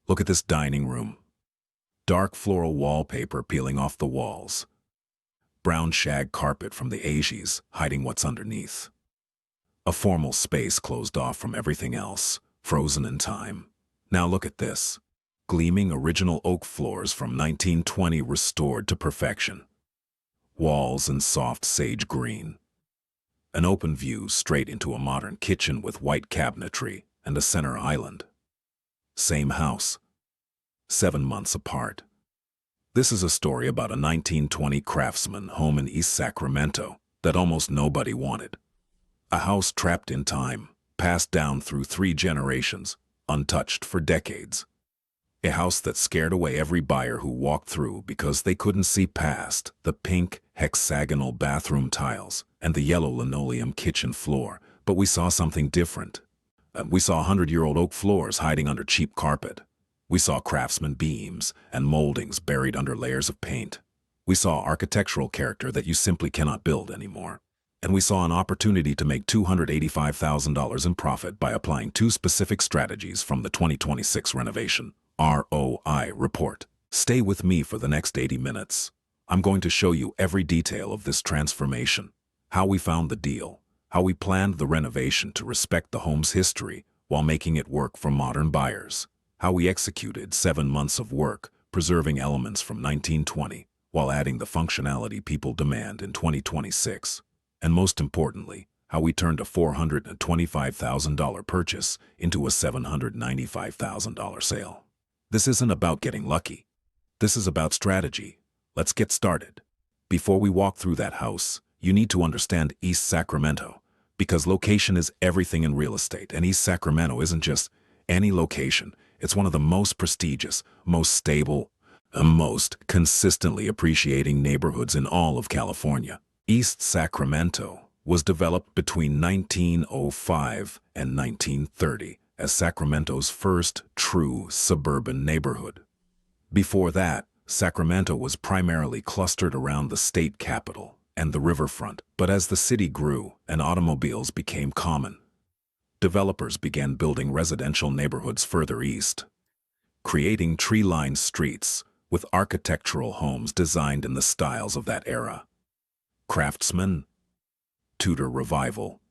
Look at this dining room. Dark floral wallpaper peeling off the walls. Brown shag carpet from the 80s hiding what's underneath. A formal space closed off from everything else, frozen in time. Now look at this. Gleaming original oak floors from 1920 restored to perfection. Walls in soft sage green. An open view straight into a modern kitchen with white cabinetry and a center island. Same house. 7 months apart. This is a story about a 1920 Craftsman home in East Sacramento that almost nobody wanted. A house trapped in time, passed down through 3 generations, untouched for decades. A house that scared away every buyer who walked through because they couldn't see past the pink hexagonal bathroom tiles and the yellow linoleum kitchen floor. But we saw something different. We saw 100-year-old oak floors hiding under cheap carpet. We saw Craftsman beams and moldings buried under layers of paint. We saw architectural character that you simply cannot build anymore. And we saw an opportunity to make $285,000 in profit by applying 2 specific strategies from the 2026 Renovation ROI report. Stay with me for the next 80 minutes. I'm going to show you every detail of this transformation, how we found the deal, how we planned the renovation to respect the home's history while making it work for modern buyers, how we executed 7 months of work preserving elements from 1920 while adding the functionality people demand in 2026, and most importantly, how we turned a $425,000 purchase into a $795,000 sale. This isn't about getting lucky. This is about strategy. Let's get started. Before we walk through that house, you need to understand East Sacramento, because location is everything in real estate, and East Sacramento isn't just any location. It's one of the most prestigious, most stable, and most consistently appreciating neighborhoods in all of California. East Sacramento was developed between 1905 and 1930 as Sacramento's first true suburban neighborhood. Before that, Sacramento was primarily clustered around the state capital and the riverfront, but as the city grew and automobiles became common, developers began building residential neighborhoods further east, creating tree-lined streets with architectural homes designed in the styles of that era. Craftsman, Tudor Revival,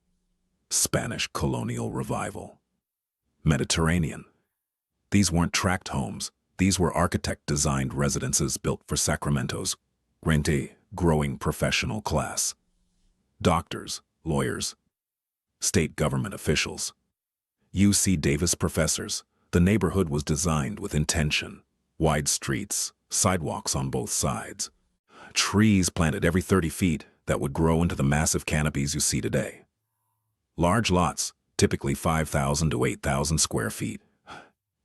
Spanish Colonial Revival, Mediterranean. These weren't tract homes. These were architect-designed residences built for Sacramento's growing professional class. Doctors, lawyers, state government officials, UC Davis professors. The neighborhood was designed with intention. Wide streets, sidewalks on both sides, trees planted every 30 feet that would grow into the massive canopies you see today. Large lots, typically 5,000 to 8,000 square feet.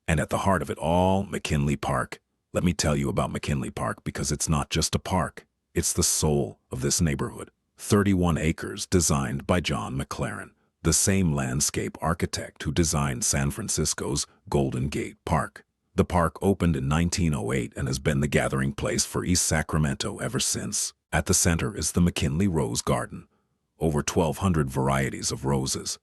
And at the heart of it all, McKinley Park. Let me tell you about McKinley Park because it's not just a park. It's the soul of this neighborhood. 31 acres designed by John McLaren, the same landscape architect who designed San Francisco's Golden Gate Park. The park opened in 1908 and has been the gathering place for East Sacramento ever since. At the center is the McKinley Rose Garden, over 1,200 varieties of roses.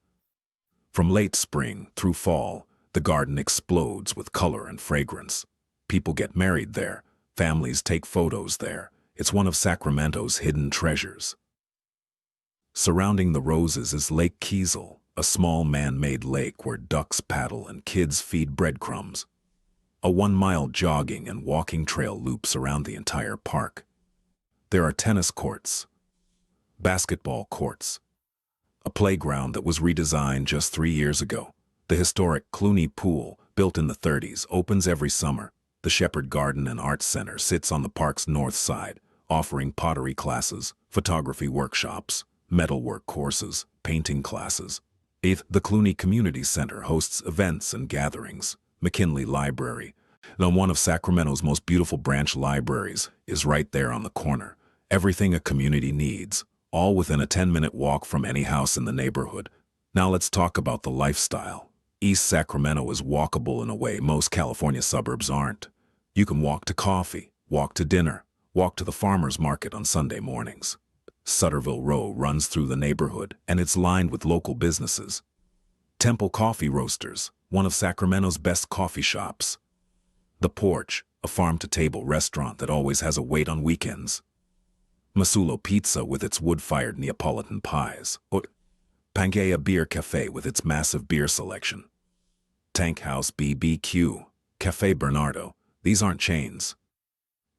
From late spring through fall, the garden explodes with color and fragrance. People get married there. Families take photos there. It's one of Sacramento's hidden treasures. Surrounding the roses is Lake Kiesel, a small man-made lake where ducks paddle and kids feed breadcrumbs. A 1-mile jogging and walking trail loops around the entire park. There are tennis courts, basketball courts, a playground that was redesigned just 3 years ago. The historic Clooney Pool, built in the 30s, opens every summer. The Shepherd Garden and Arts Center sits on the park's north side, offering pottery classes, photography workshops, metalwork courses, painting classes. The Clooney Community Center hosts events and gatherings. McKinley Library, now one of Sacramento's most beautiful branch libraries, is right there on the corner. Everything a community needs, all within a 10-minute walk from any house in the neighborhood. Now let's talk about the lifestyle. East Sacramento is walkable in a way most California suburbs aren't. You can walk to coffee, walk to dinner, walk to the farmer's market on Sunday mornings. Sutterville Row runs through the neighborhood, and it's lined with local businesses. Temple Coffee Roasters, one of Sacramento's best coffee shops. The Porch, a farm-to-table restaurant that always has a wait on weekends. Masulo Pizza with its wood-fired Neapolitan pies. Or Pangea Beer Cafe with its massive beer selection. Tank House BBQ, Cafe Bernardo. These aren't chains.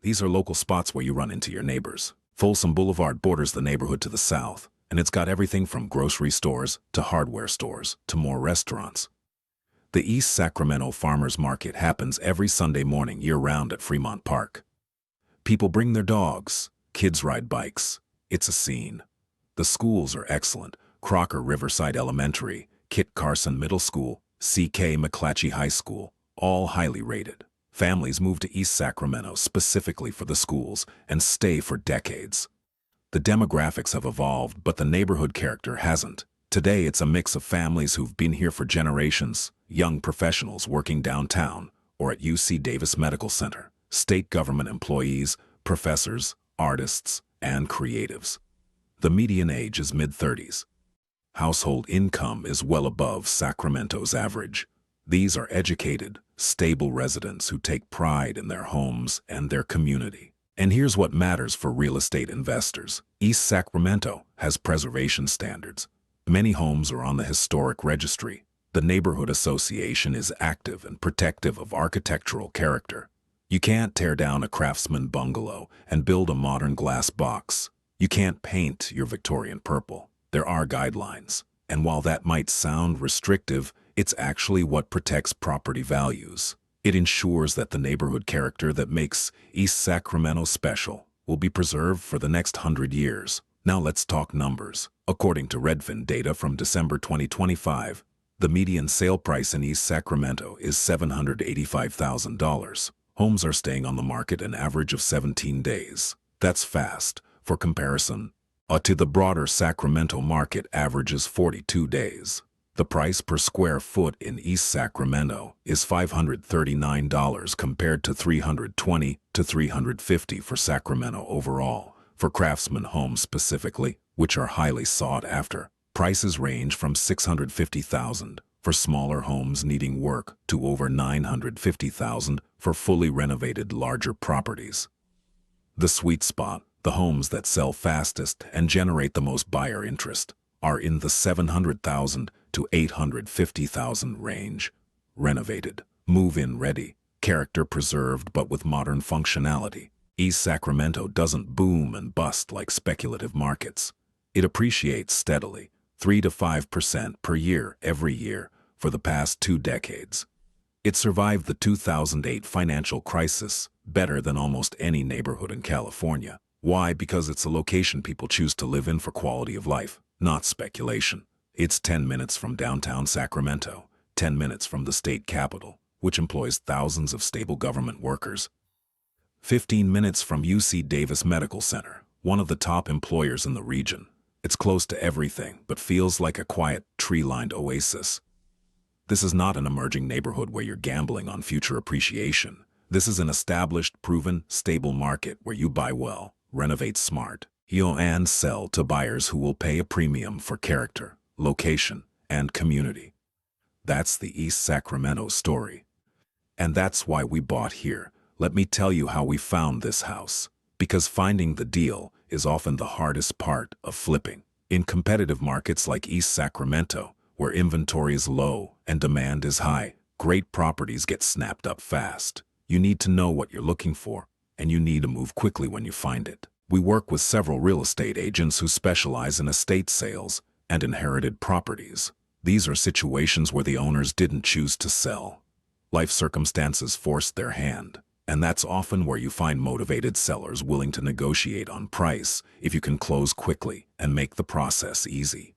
These are local spots where you run into your neighbors. Folsom Boulevard borders the neighborhood to the south, and it's got everything from grocery stores to hardware stores to more restaurants. The East Sacramento Farmers Market happens every Sunday morning year-round at Fremont Park. People bring their dogs, kids ride bikes. It's a scene. The schools are excellent. Crocker Riverside Elementary, Kit Carson Middle School, C.K. McClatchy High School, all highly rated. Families move to East Sacramento specifically for the schools and stay for decades. The demographics have evolved, but the neighborhood character hasn't. Today it's a mix of families who've been here for generations, young professionals working downtown or at UC Davis Medical Center, state government employees, professors, artists, and creatives. The median age is mid-30s. Household income is well above Sacramento's average. These are educated, stable residents who take pride in their homes and their community. And here's what matters for real estate investors. East Sacramento has preservation standards. Many homes are on the historic registry. The neighborhood association is active and protective of architectural character. You can't tear down a Craftsman bungalow and build a modern glass box. You can't paint your Victorian purple. There are guidelines. And while that might sound restrictive, it's actually what protects property values. It ensures that the neighborhood character that makes East Sacramento special will be preserved for the next 100 years. Now let's talk numbers. According to Redfin data from December 2025, the median sale price in East Sacramento is $785,000. Homes are staying on the market an average of 17 days. That's fast. For comparison, to the broader Sacramento market averages 42 days. The price per square foot in East Sacramento is $539 compared to $320 to $350 for Sacramento overall. For Craftsman homes specifically, which are highly sought after, prices range from $650,000 for smaller homes needing work to over $950,000 for fully renovated larger properties. The sweet spot, the homes that sell fastest and generate the most buyer interest, are in the $700,000 to $850,000 range. Renovated, move-in ready, character preserved but with modern functionality. East Sacramento doesn't boom and bust like speculative markets. It appreciates steadily, 3 to 5% per year every year for the past 2 decades. It survived the 2008 financial crisis better than almost any neighborhood in California. Why? Because it's a location people choose to live in for quality of life, not speculation. It's 10 minutes from downtown Sacramento, 10 minutes from the state capitol, which employs thousands of stable government workers. 15 minutes from UC Davis Medical Center, one of the top employers in the region. It's close to everything, but feels like a quiet, tree-lined oasis. This is not an emerging neighborhood where you're gambling on future appreciation. This is an established, proven, stable market where you buy well, renovate smart, and sell to buyers who will pay a premium for character, location, and community. That's the East Sacramento story. And that's why we bought here. Let me tell you how we found this house. Because finding the deal is often the hardest part of flipping. In competitive markets like East Sacramento, where inventory is low and demand is high, great properties get snapped up fast. You need to know what you're looking for, and you need to move quickly when you find it. We work with several real estate agents who specialize in estate sales and inherited properties. These are situations where the owners didn't choose to sell. Life circumstances forced their hand, and that's often where you find motivated sellers willing to negotiate on price if you can close quickly and make the process easy.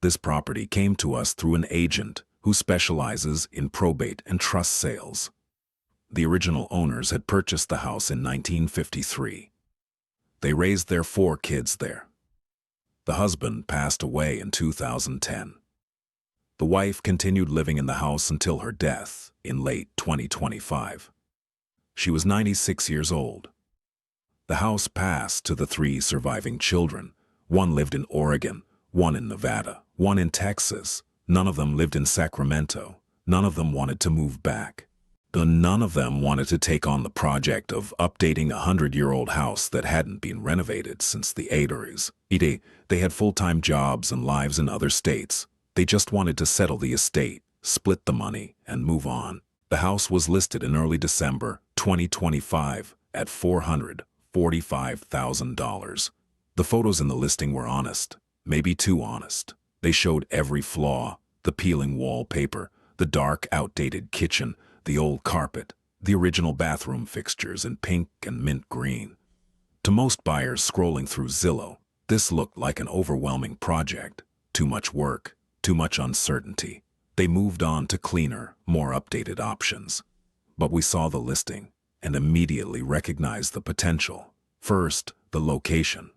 This property came to us through an agent who specializes in probate and trust sales. The original owners had purchased the house in 1953. They raised their 4 kids there. The husband passed away in 2010. The wife continued living in the house until her death in late 2025. She was 96 years old. The house passed to the 3 surviving children. One lived in Oregon, one in Nevada, one in Texas. None of them lived in Sacramento. None of them wanted to move back. None of them wanted to take on the project of updating a 100-year-old house that hadn't been renovated since the 80s. They had full-time jobs and lives in other states. They just wanted to settle the estate, split the money, and move on. The house was listed in early December 2025 at $445,000. The photos in the listing were honest, maybe too honest. They showed every flaw: the peeling wallpaper, the dark, outdated kitchen, the old carpet, the original bathroom fixtures in pink and mint green. To most buyers scrolling through Zillow, this looked like an overwhelming project. Too much work, too much uncertainty. They moved on to cleaner, more updated options. But we saw the listing and immediately recognized the potential. First, the location.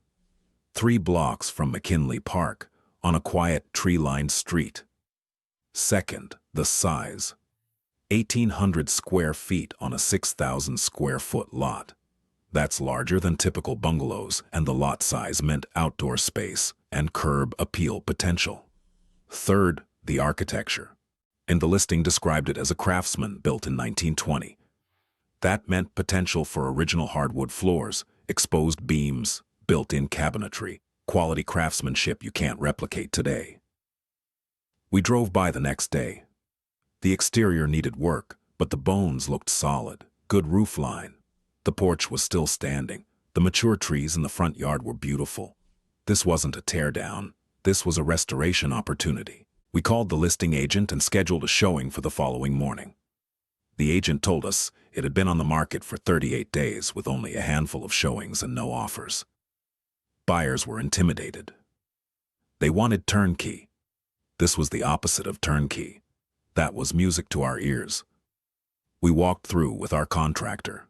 3 blocks from McKinley Park, on a quiet, tree-lined street. Second, the size. 1,800 square feet on a 6,000 square foot lot. That's larger than typical bungalows, and the lot size meant outdoor space and curb appeal potential. Third, the architecture. And the listing described it as a Craftsman built in 1920. That meant potential for original hardwood floors, exposed beams, built-in cabinetry, quality craftsmanship you can't replicate today. We drove by the next day. The exterior needed work, but the bones looked solid. Good roof line. The porch was still standing. The mature trees in the front yard were beautiful. This wasn't a teardown. This was a restoration opportunity. We called the listing agent and scheduled a showing for the following morning. The agent told us it had been on the market for 38 days with only a handful of showings and no offers. Buyers were intimidated. They wanted turnkey. This was the opposite of turnkey. That was music to our ears. We walked through with our contractor.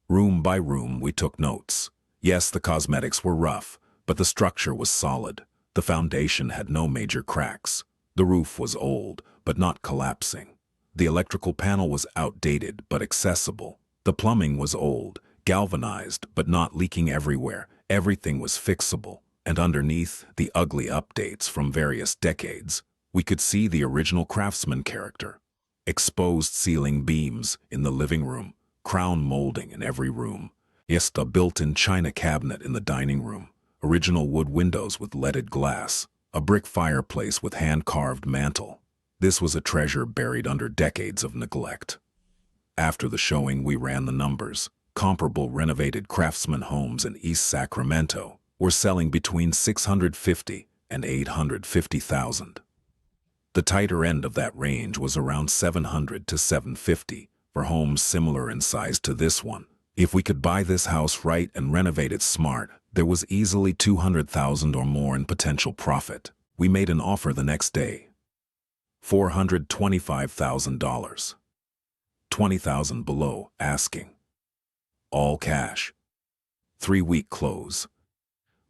Room by room, we took notes. Yes, the cosmetics were rough, but the structure was solid. The foundation had no major cracks. The roof was old, but not collapsing. The electrical panel was outdated, but accessible. The plumbing was old, galvanized, but not leaking everywhere. Everything was fixable. And underneath, the ugly updates from various decades. We could see the original Craftsman character. Exposed ceiling beams in the living room, crown molding in every room. Yes, the built-in china cabinet in the dining room, original wood windows with leaded glass, a brick fireplace with hand-carved mantel. This was a treasure buried under decades of neglect. After the showing, we ran the numbers. Comparable renovated Craftsman homes in East Sacramento were selling between $650,000 and $850,000. The tighter end of that range was around $700,000 to $750,000 for homes similar in size to this one. If we could buy this house right and renovate it smart, there was easily $200,000 or more in potential profit. We made an offer the next day. $425,000. $20,000 below asking. All cash. 3-week close.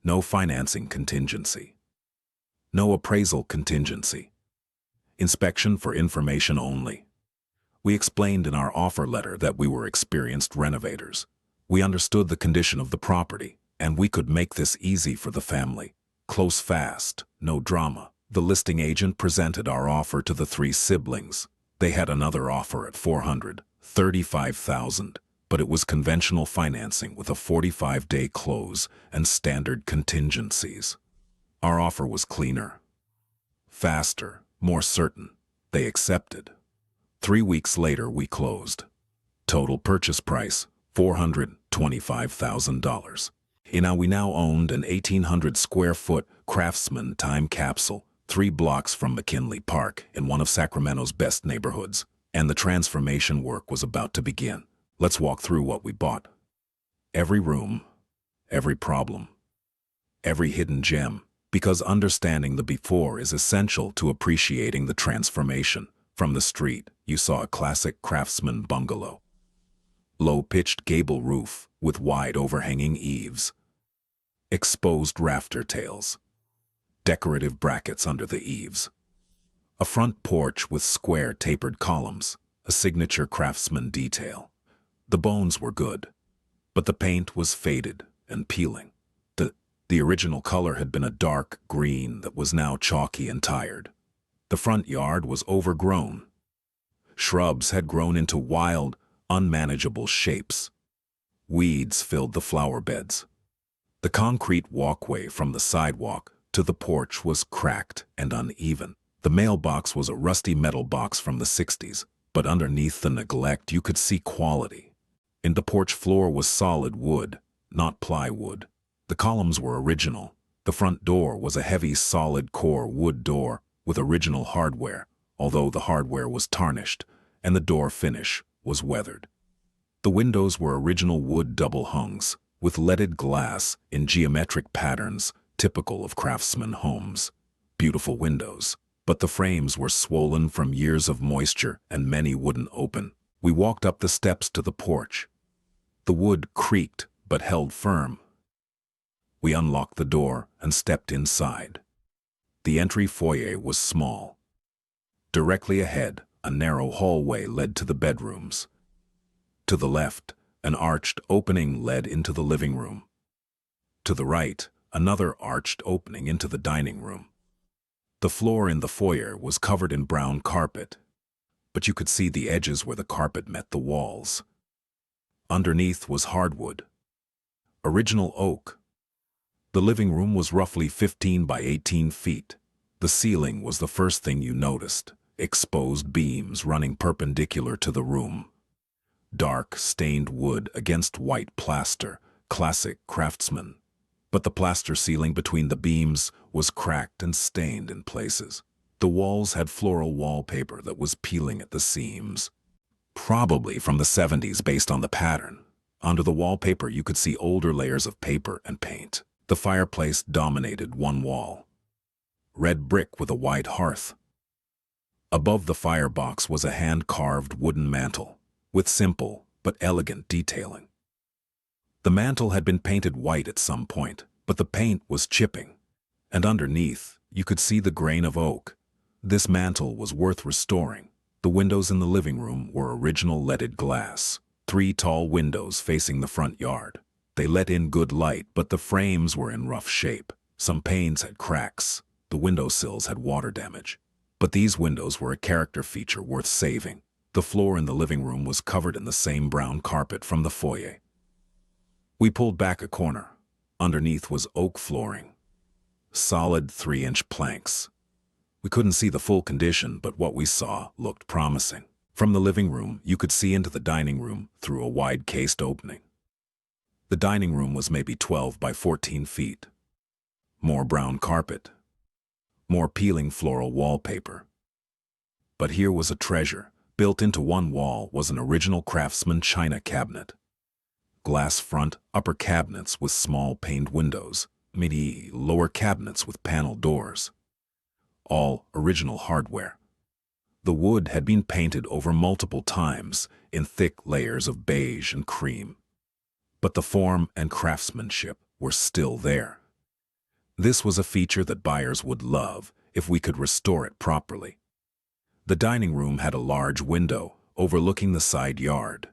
No financing contingency. No appraisal contingency. Inspection for information only. We explained in our offer letter that we were experienced renovators. We understood the condition of the property, and we could make this easy for the family. Close fast, no drama. The listing agent presented our offer to the 3 siblings. They had another offer at $435,000, but it was conventional financing with a 45-day close and standard contingencies. Our offer was cleaner, faster, more certain. They accepted. 3 weeks later, we closed. Total purchase price, $425,000. We now owned an 1,800 square foot Craftsman time capsule, 3 blocks from McKinley Park in one of Sacramento's best neighborhoods, and the transformation work was about to begin. Let's walk through what we bought. Every room, every problem, every hidden gem, because understanding the before is essential to appreciating the transformation. From the street, you saw a classic Craftsman bungalow. Low-pitched gable roof with wide overhanging eaves. Exposed rafter tails. Decorative brackets under the eaves. A front porch with square tapered columns, a signature Craftsman detail. The bones were good, but the paint was faded and peeling. The original color had been a dark green that was now chalky and tired. The front yard was overgrown. Shrubs had grown into wild, unmanageable shapes. Weeds filled the flower beds. The concrete walkway from the sidewalk to the porch was cracked and uneven. The mailbox was a rusty metal box from the 60s, but underneath the neglect you could see quality. In the porch floor was solid wood, not plywood. The columns were original. The front door was a heavy solid core wood door with original hardware, although the hardware was tarnished and the door finish was weathered. The windows were original wood double hungs with leaded glass in geometric patterns typical of Craftsman homes. Beautiful windows, but the frames were swollen from years of moisture and many wouldn't open. We walked up the steps to the porch. The wood creaked but held firm. We unlocked the door and stepped inside. The entry foyer was small. Directly ahead, a narrow hallway led to the bedrooms. To the left, an arched opening led into the living room. To the right, another arched opening into the dining room. The floor in the foyer was covered in brown carpet, but you could see the edges where the carpet met the walls. Underneath was hardwood. Original oak. The living room was roughly 15 by 18 feet. The ceiling was the first thing you noticed, exposed beams running perpendicular to the room. Dark, stained wood against white plaster, classic Craftsman. But the plaster ceiling between the beams was cracked and stained in places. The walls had floral wallpaper that was peeling at the seams. Probably from the 70s based on the pattern. Under the wallpaper you could see older layers of paper and paint. The fireplace dominated one wall. Red brick with a white hearth. Above the firebox was a hand-carved wooden mantel, with simple but elegant detailing. The mantel had been painted white at some point, but the paint was chipping, and underneath you could see the grain of oak. This mantel was worth restoring. The windows in the living room were original leaded glass, 3 tall windows facing the front yard. They let in good light, but the frames were in rough shape. Some panes had cracks. The windowsills had water damage. But these windows were a character feature worth saving. The floor in the living room was covered in the same brown carpet from the foyer. We pulled back a corner. Underneath was oak flooring. Solid 3-inch planks. We couldn't see the full condition, but what we saw looked promising. From the living room, you could see into the dining room through a wide cased opening. The dining room was maybe 12 by 14 feet. More brown carpet. More peeling floral wallpaper. But here was a treasure. Built into one wall was an original Craftsman china cabinet. Glass front, upper cabinets with small paned windows, midi lower cabinets with panel doors. All original hardware. The wood had been painted over multiple times in thick layers of beige and cream. But the form and craftsmanship were still there. This was a feature that buyers would love if we could restore it properly. The dining room had a large window overlooking the side yard.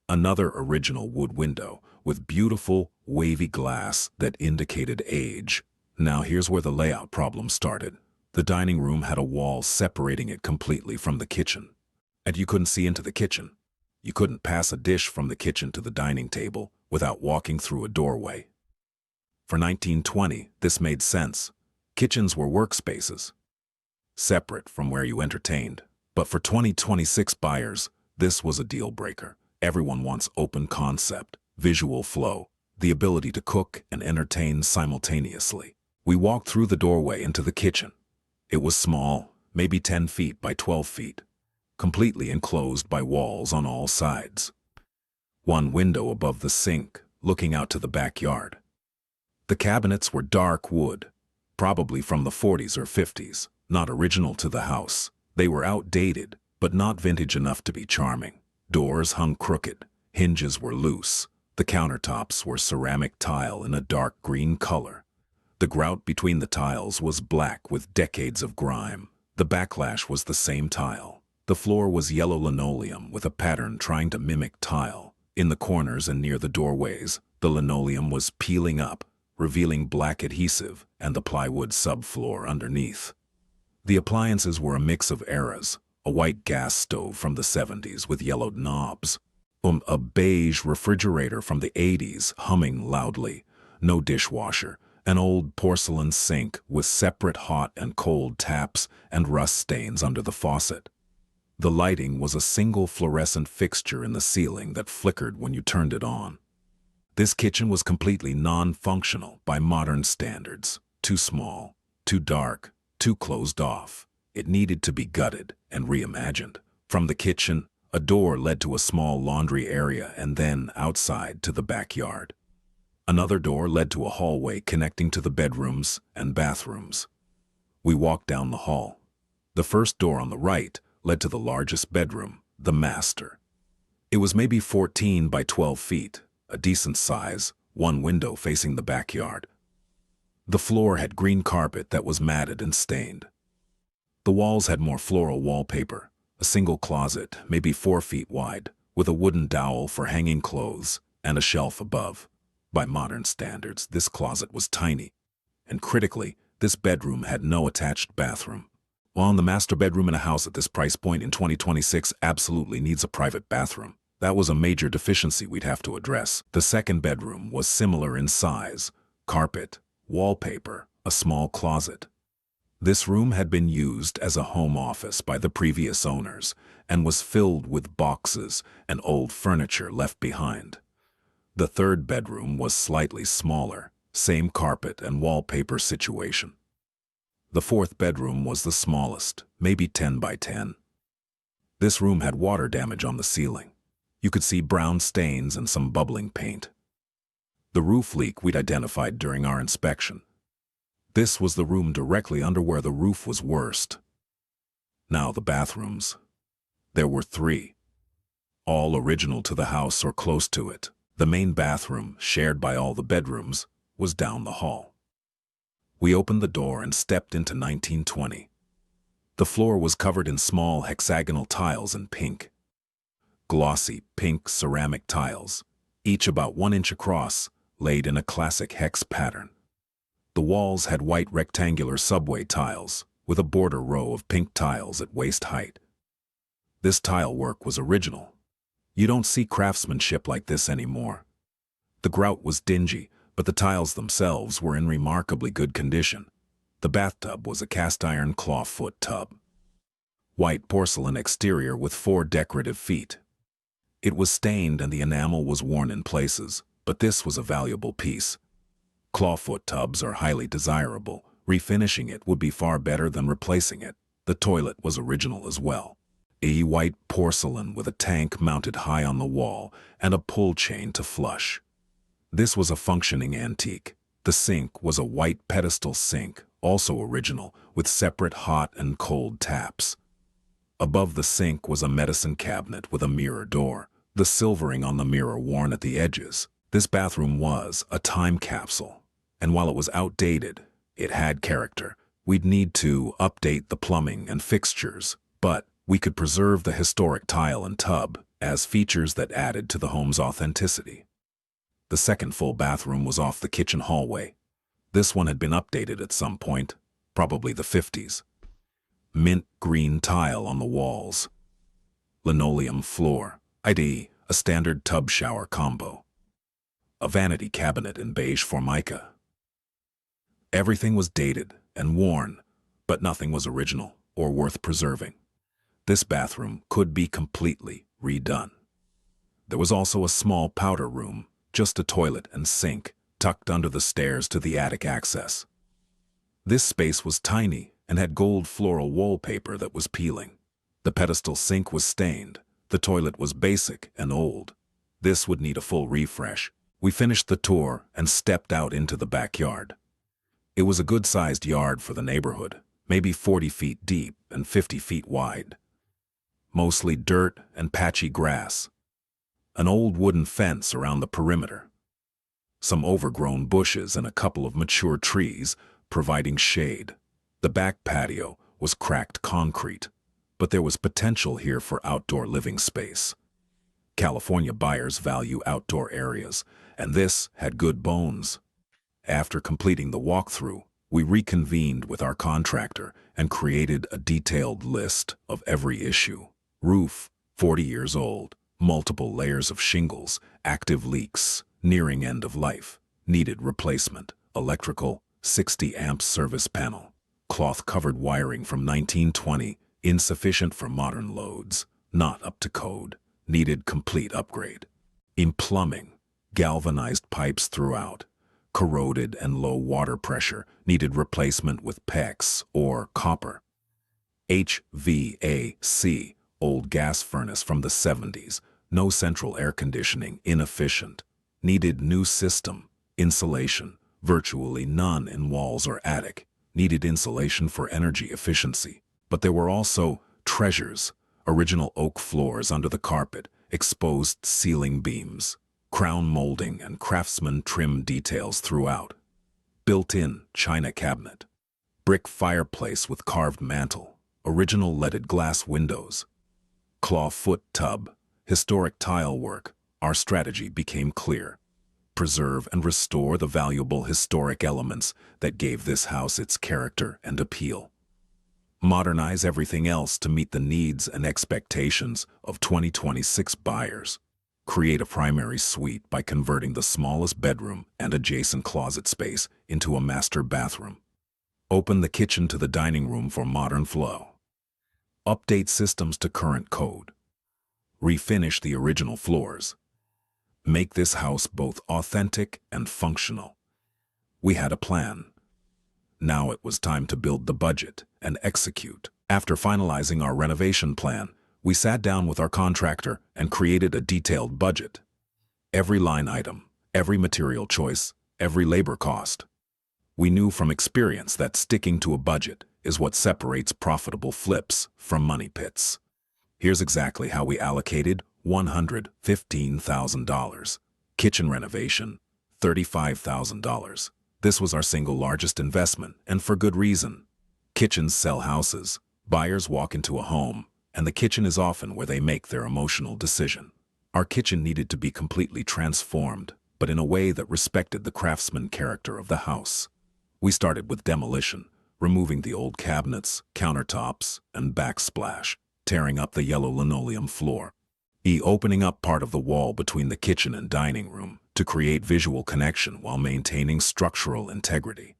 Another original wood window with beautiful, wavy glass that indicated age. Now here's where the layout problem started. The dining room had a wall separating it completely from the kitchen. And you couldn't see into the kitchen. You couldn't pass a dish from the kitchen to the dining table without walking through a doorway. For 1920, this made sense. Kitchens were workspaces, separate from where you entertained. But for 2026 buyers, this was a deal breaker. Everyone wants open concept, visual flow, the ability to cook and entertain simultaneously. We walked through the doorway into the kitchen. It was small, maybe 10 feet by 12 feet. Completely enclosed by walls on all sides. One window above the sink, looking out to the backyard. The cabinets were dark wood, probably from the 40s or 50s, not original to the house. They were outdated, but not vintage enough to be charming. Doors hung crooked, hinges were loose. The countertops were ceramic tile in a dark green color. The grout between the tiles was black with decades of grime. The backlash was the same tile. The floor was yellow linoleum with a pattern trying to mimic tile. In the corners and near the doorways, the linoleum was peeling up, revealing black adhesive and the plywood subfloor underneath. The appliances were a mix of eras, a white gas stove from the 70s with yellowed knobs, a beige refrigerator from the 80s humming loudly, no dishwasher, an old porcelain sink with separate hot and cold taps and rust stains under the faucet. The lighting was a single fluorescent fixture in the ceiling that flickered when you turned it on. This kitchen was completely non-functional by modern standards. Too small, too dark, too closed off. It needed to be gutted and reimagined. From the kitchen, a door led to a small laundry area and then outside to the backyard. Another door led to a hallway connecting to the bedrooms and bathrooms. We walked down the hall. The first door on the right led to the largest bedroom, the master. It was maybe 14 by 12 feet, a decent size, one window facing the backyard. The floor had green carpet that was matted and stained. The walls had more floral wallpaper, a single closet, maybe 4 feet wide, with a wooden dowel for hanging clothes and a shelf above. By modern standards, this closet was tiny. And critically, this bedroom had no attached bathroom. While the master bedroom in a house at this price point in 2026 absolutely needs a private bathroom, that was a major deficiency we'd have to address. The second bedroom was similar in size, carpet, wallpaper, a small closet. This room had been used as a home office by the previous owners and was filled with boxes and old furniture left behind. The third bedroom was slightly smaller, same carpet and wallpaper situation. The fourth bedroom was the smallest, maybe 10 by 10. This room had water damage on the ceiling. You could see brown stains and some bubbling paint. The roof leak we'd identified during our inspection. This was the room directly under where the roof was worst. Now the bathrooms. There were 3. All original to the house or close to it. The main bathroom, shared by all the bedrooms, was down the hall. We opened the door and stepped into 1920. The floor was covered in small hexagonal tiles in pink. Glossy pink ceramic tiles, each about 1 inch across, laid in a classic hex pattern. The walls had white rectangular subway tiles, with a border row of pink tiles at waist height. This tile work was original. You don't see craftsmanship like this anymore. The grout was dingy, but the tiles themselves were in remarkably good condition. The bathtub was a cast-iron clawfoot tub. White porcelain exterior with 4 decorative feet. It was stained and the enamel was worn in places, but this was a valuable piece. Clawfoot tubs are highly desirable. Refinishing it would be far better than replacing it. The toilet was original as well. A white porcelain with a tank mounted high on the wall and a pull chain to flush. This was a functioning antique. The sink was a white pedestal sink, also original, with separate hot and cold taps. Above the sink was a medicine cabinet with a mirror door, the silvering on the mirror worn at the edges. This bathroom was a time capsule, and while it was outdated, it had character. We'd need to update the plumbing and fixtures, but we could preserve the historic tile and tub as features that added to the home's authenticity. The second full bathroom was off the kitchen hallway. This one had been updated at some point, probably the 50s. Mint green tile on the walls. Linoleum floor, i.e., a standard tub shower combo. A vanity cabinet in beige formica. Everything was dated and worn, but nothing was original or worth preserving. This bathroom could be completely redone. There was also a small powder room, just a toilet and sink, tucked under the stairs to the attic access. This space was tiny and had gold floral wallpaper that was peeling. The pedestal sink was stained. The toilet was basic and old. This would need a full refresh. We finished the tour and stepped out into the backyard. It was a good-sized yard for the neighborhood, maybe 40 feet deep and 50 feet wide. Mostly dirt and patchy grass. An old wooden fence around the perimeter. Some overgrown bushes and a couple of mature trees providing shade. The back patio was cracked concrete, but there was potential here for outdoor living space. California buyers value outdoor areas, and this had good bones. After completing the walkthrough, We reconvened with our contractor and created a detailed list of every issue. Roof, 40 years old, multiple layers of shingles, active leaks, nearing end of life, needed replacement. Electrical, 60 amp service panel, cloth-covered wiring from 1920, insufficient for modern loads, not up to code, needed complete upgrade. In plumbing, galvanized pipes throughout, corroded and low water pressure, needed replacement with PEX or copper. HVAC, old gas furnace from the 70s, no central air conditioning, inefficient, needed new system. Insulation, virtually none in walls or attic, needed insulation for energy efficiency. But there were also treasures, original oak floors under the carpet, exposed ceiling beams, crown molding and Craftsman trim details throughout. Built-in china cabinet, brick fireplace with carved mantel, original leaded glass windows, claw-foot tub, historic tile work. Our strategy became clear. Preserve and restore the valuable historic elements that gave this house its character and appeal. Modernize everything else to meet the needs and expectations of 2026 buyers. Create a primary suite by converting the smallest bedroom and adjacent closet space into a master bathroom. Open the kitchen to the dining room for modern flow. Update systems to current code. Refinish the original floors. Make this house both authentic and functional. We had a plan. Now it was time to build the budget and execute. After finalizing our renovation plan, we sat down with our contractor and created a detailed budget. Every line item, every material choice, every labor cost. We knew from experience that sticking to a budget is what separates profitable flips from money pits. Here's exactly how we allocated $115,000. Kitchen renovation, $35,000. This was our single largest investment, and for good reason. Kitchens sell houses. Buyers walk into a home, and the kitchen is often where they make their emotional decision. Our kitchen needed to be completely transformed, but in a way that respected the craftsman character of the house. We started with demolition, removing the old cabinets, countertops, and backsplash, tearing up the yellow linoleum floor. Opening up part of the wall between the kitchen and dining room to create visual connection while maintaining structural integrity.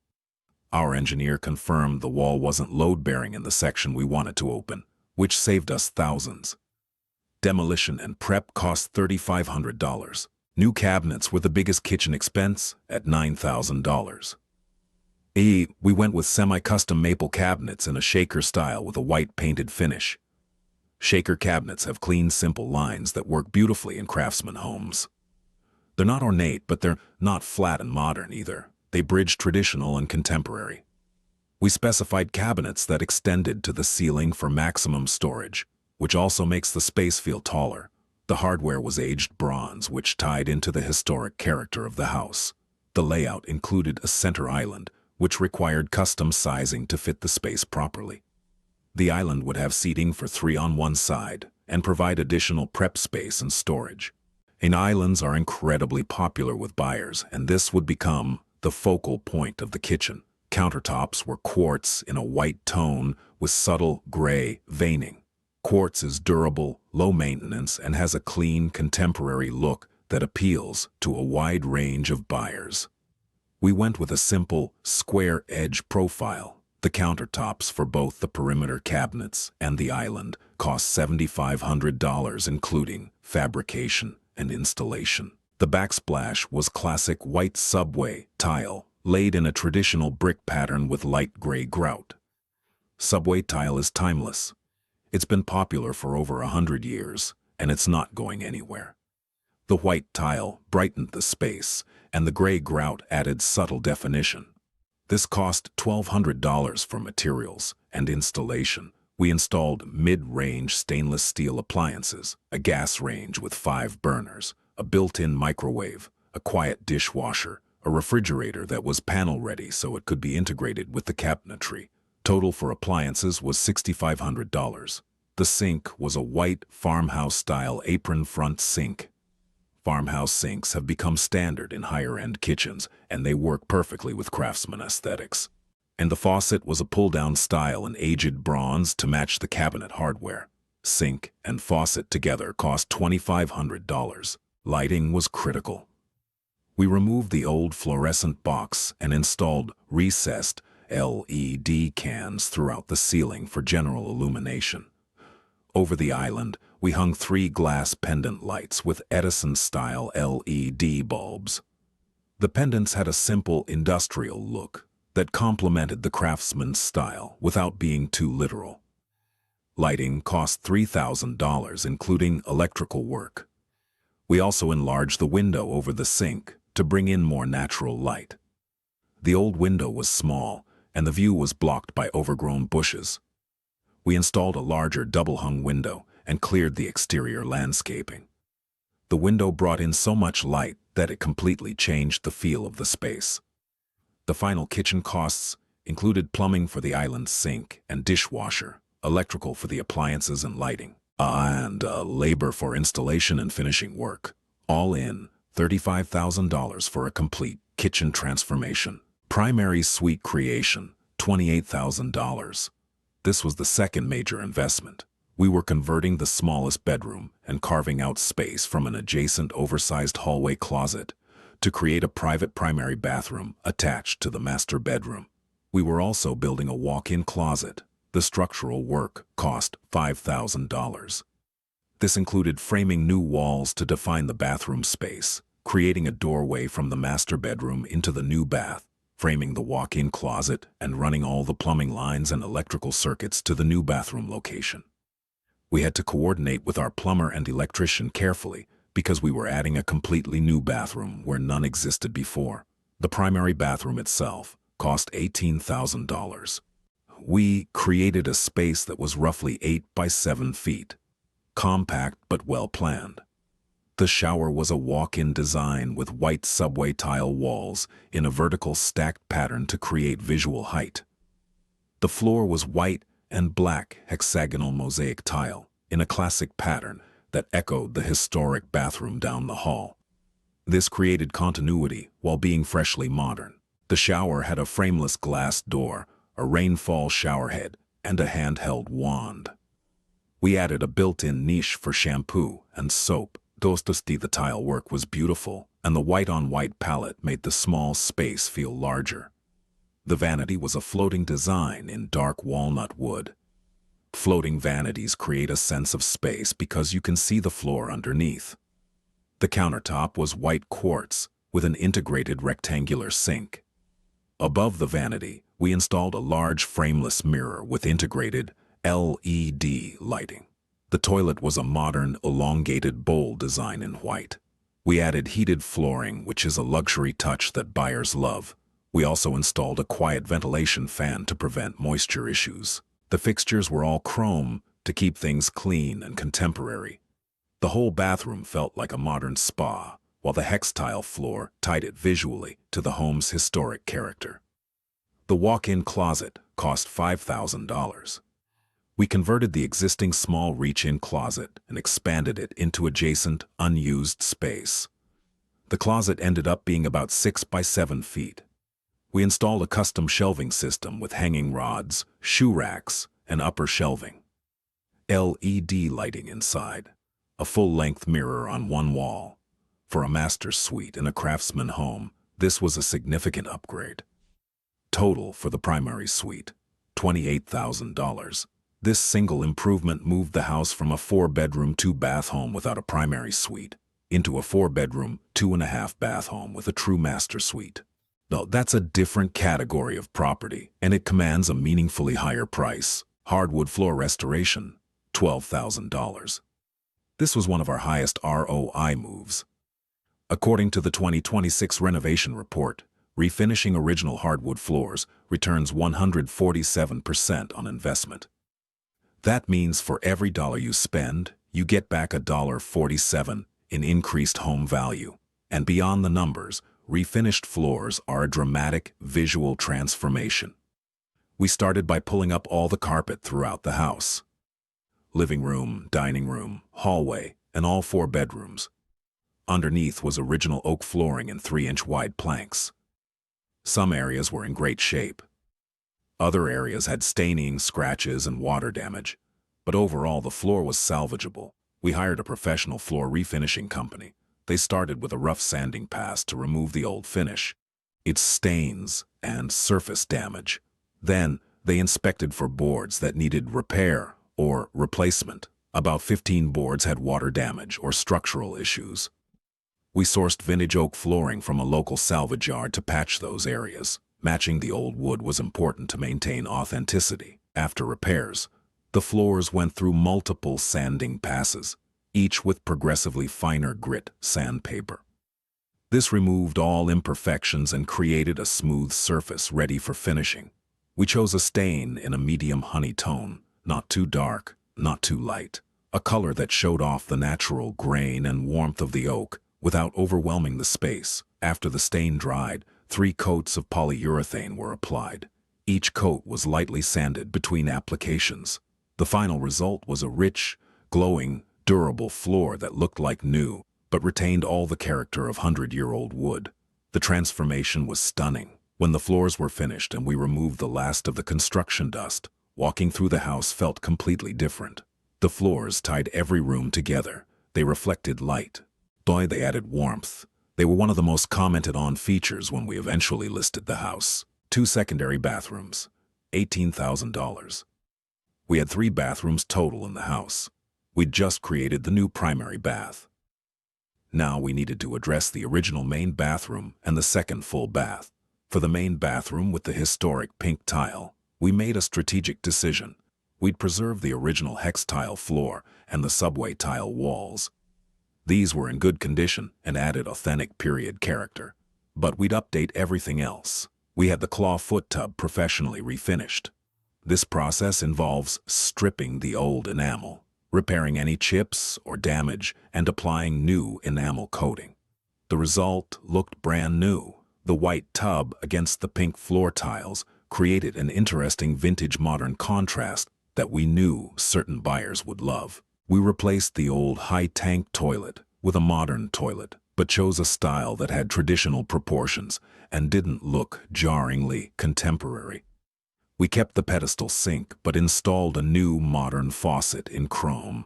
Our engineer confirmed the wall wasn't load-bearing in the section we wanted to open, which saved us thousands. Demolition and prep cost $3,500. New cabinets were the biggest kitchen expense at $9,000. We went with semi-custom maple cabinets in a shaker style with a white painted finish. Shaker cabinets have clean, simple lines that work beautifully in Craftsman homes. They're not ornate, but they're not flat and modern either. They bridge traditional and contemporary. We specified cabinets that extended to the ceiling for maximum storage, which also makes the space feel taller. The hardware was aged bronze, which tied into the historic character of the house. The layout included a center island, which required custom sizing to fit the space properly. The island would have seating for 3 on one side and provide additional prep space and storage. Islands are incredibly popular with buyers, and this would become the focal point of the kitchen. Countertops were quartz in a white tone with subtle gray veining. Quartz is durable, low maintenance, and has a clean, contemporary look that appeals to a wide range of buyers. We went with a simple, square edge profile. The countertops for both the perimeter cabinets and the island cost $7,500, including fabrication and installation. The backsplash was classic white subway tile, laid in a traditional brick pattern with light gray grout. Subway tile is timeless. It's been popular for over 100 years, and it's not going anywhere. The white tile brightened the space, and the gray grout added subtle definition. This cost $1,200 for materials and installation. We installed mid-range stainless steel appliances, a gas range with 5 burners, a built-in microwave, a quiet dishwasher, a refrigerator that was panel-ready so it could be integrated with the cabinetry. Total for appliances was $6,500. The sink was a white farmhouse-style apron-front sink. Farmhouse sinks have become standard in higher-end kitchens, and they work perfectly with Craftsman aesthetics. and the faucet was a pull-down style in aged bronze to match the cabinet hardware. Sink and faucet together cost $2,500. Lighting was critical. We removed the old fluorescent box and installed recessed LED cans throughout the ceiling for general illumination. Over the island, we hung 3 glass pendant lights with Edison-style LED bulbs. The pendants had a simple industrial look that complemented the Craftsman style without being too literal. Lighting cost $3,000, including electrical work. We also enlarged the window over the sink to bring in more natural light. The old window was small, and the view was blocked by overgrown bushes. We installed a larger double-hung window and cleared the exterior landscaping. The window brought in so much light that it completely changed the feel of the space. The final kitchen costs included plumbing for the island sink and dishwasher, electrical for the appliances and lighting, and labor for installation and finishing work. All in, $35,000 for a complete kitchen transformation. Primary suite creation, $28,000. This was the second major investment. We were converting the smallest bedroom and carving out space from an adjacent oversized hallway closet to create a private primary bathroom attached to the master bedroom. We were also building a walk-in closet. The structural work cost $5,000. This included framing new walls to define the bathroom space, creating a doorway from the master bedroom into the new bath, framing the walk-in closet, and running all the plumbing lines and electrical circuits to the new bathroom location. We had to coordinate with our plumber and electrician carefully because we were adding a completely new bathroom where none existed before. The primary bathroom itself cost $18,000. We created a space that was roughly 8 by 7 feet, compact but well-planned. The shower was a walk-in design with white subway tile walls in a vertical stacked pattern to create visual height. The floor was white and black hexagonal mosaic tile in a classic pattern that echoed the historic bathroom down the hall. This created continuity while being freshly modern. The shower had a frameless glass door, a rainfall showerhead, and a handheld wand. We added a built-in niche for shampoo and soap. The tile work was beautiful, and the white-on-white palette made the small space feel larger. The vanity was a floating design in dark walnut wood. Floating vanities create a sense of space because you can see the floor underneath. The countertop was white quartz with an integrated rectangular sink. Above the vanity, we installed a large frameless mirror with integrated LED lighting. The toilet was a modern, elongated bowl design in white. We added heated flooring, which is a luxury touch that buyers love. We also installed a quiet ventilation fan to prevent moisture issues. The fixtures were all chrome to keep things clean and contemporary. The whole bathroom felt like a modern spa, while the hex tile floor tied it visually to the home's historic character. The walk-in closet cost $5,000. We converted the existing small reach-in closet and expanded it into adjacent, unused space. The closet ended up being about 6 by 7 feet. We installed a custom shelving system with hanging rods, shoe racks, and upper shelving. LED lighting inside. A full-length mirror on one wall. For a master's suite in a Craftsman home, this was a significant upgrade. Total for the primary suite, $28,000. This single improvement moved the house from a 4-bedroom, 2-bath home without a primary suite into a 4-bedroom, 2.5-bath home with a true master suite. Now, that's a different category of property, and it commands a meaningfully higher price. Hardwood floor restoration, $12,000. This was one of our highest ROI moves. According to the 2026 Renovation report, refinishing original hardwood floors returns 147% on investment. That means for every dollar you spend, you get back $1.47 in increased home value. And beyond the numbers, refinished floors are a dramatic visual transformation. We started by pulling up all the carpet throughout the house. Living room, dining room, hallway, and all 4 bedrooms. Underneath was original oak flooring and 3-inch wide planks. Some areas were in great shape. Other areas had staining, scratches, and water damage. But overall, the floor was salvageable. We hired a professional floor refinishing company. They started with a rough sanding pass to remove the old finish, its stains, and surface damage. Then, they inspected for boards that needed repair or replacement. About 15 boards had water damage or structural issues. We sourced vintage oak flooring from a local salvage yard to patch those areas. Matching the old wood was important to maintain authenticity. After repairs, the floors went through multiple sanding passes, each with progressively finer grit sandpaper. This removed all imperfections and created a smooth surface ready for finishing. We chose a stain in a medium honey tone, not too dark, not too light, a color that showed off the natural grain and warmth of the oak without overwhelming the space. After the stain dried, 3 coats of polyurethane were applied. Each coat was lightly sanded between applications. The final result was a rich, glowing, durable floor that looked like new, but retained all the character of 100-year-old wood. The transformation was stunning. When the floors were finished and we removed the last of the construction dust, walking through the house felt completely different. The floors tied every room together. They reflected light. They added warmth. They were one of the most commented on features when we eventually listed the house. 2 secondary bathrooms, $18,000. We had 3 bathrooms total in the house. We'd just created the new primary bath. Now we needed to address the original main bathroom and the second full bath. For the main bathroom with the historic pink tile, we made a strategic decision. We'd preserve the original hex tile floor and the subway tile walls. These were in good condition and added authentic period character. But we'd update everything else. We had the claw foot tub professionally refinished. This process involves stripping the old enamel, repairing any chips or damage, and applying new enamel coating. The result looked brand new. The white tub against the pink floor tiles created an interesting vintage modern contrast that we knew certain buyers would love. We replaced the old high-tank toilet with a modern toilet, but chose a style that had traditional proportions and didn't look jarringly contemporary. We kept the pedestal sink but installed a new modern faucet in chrome.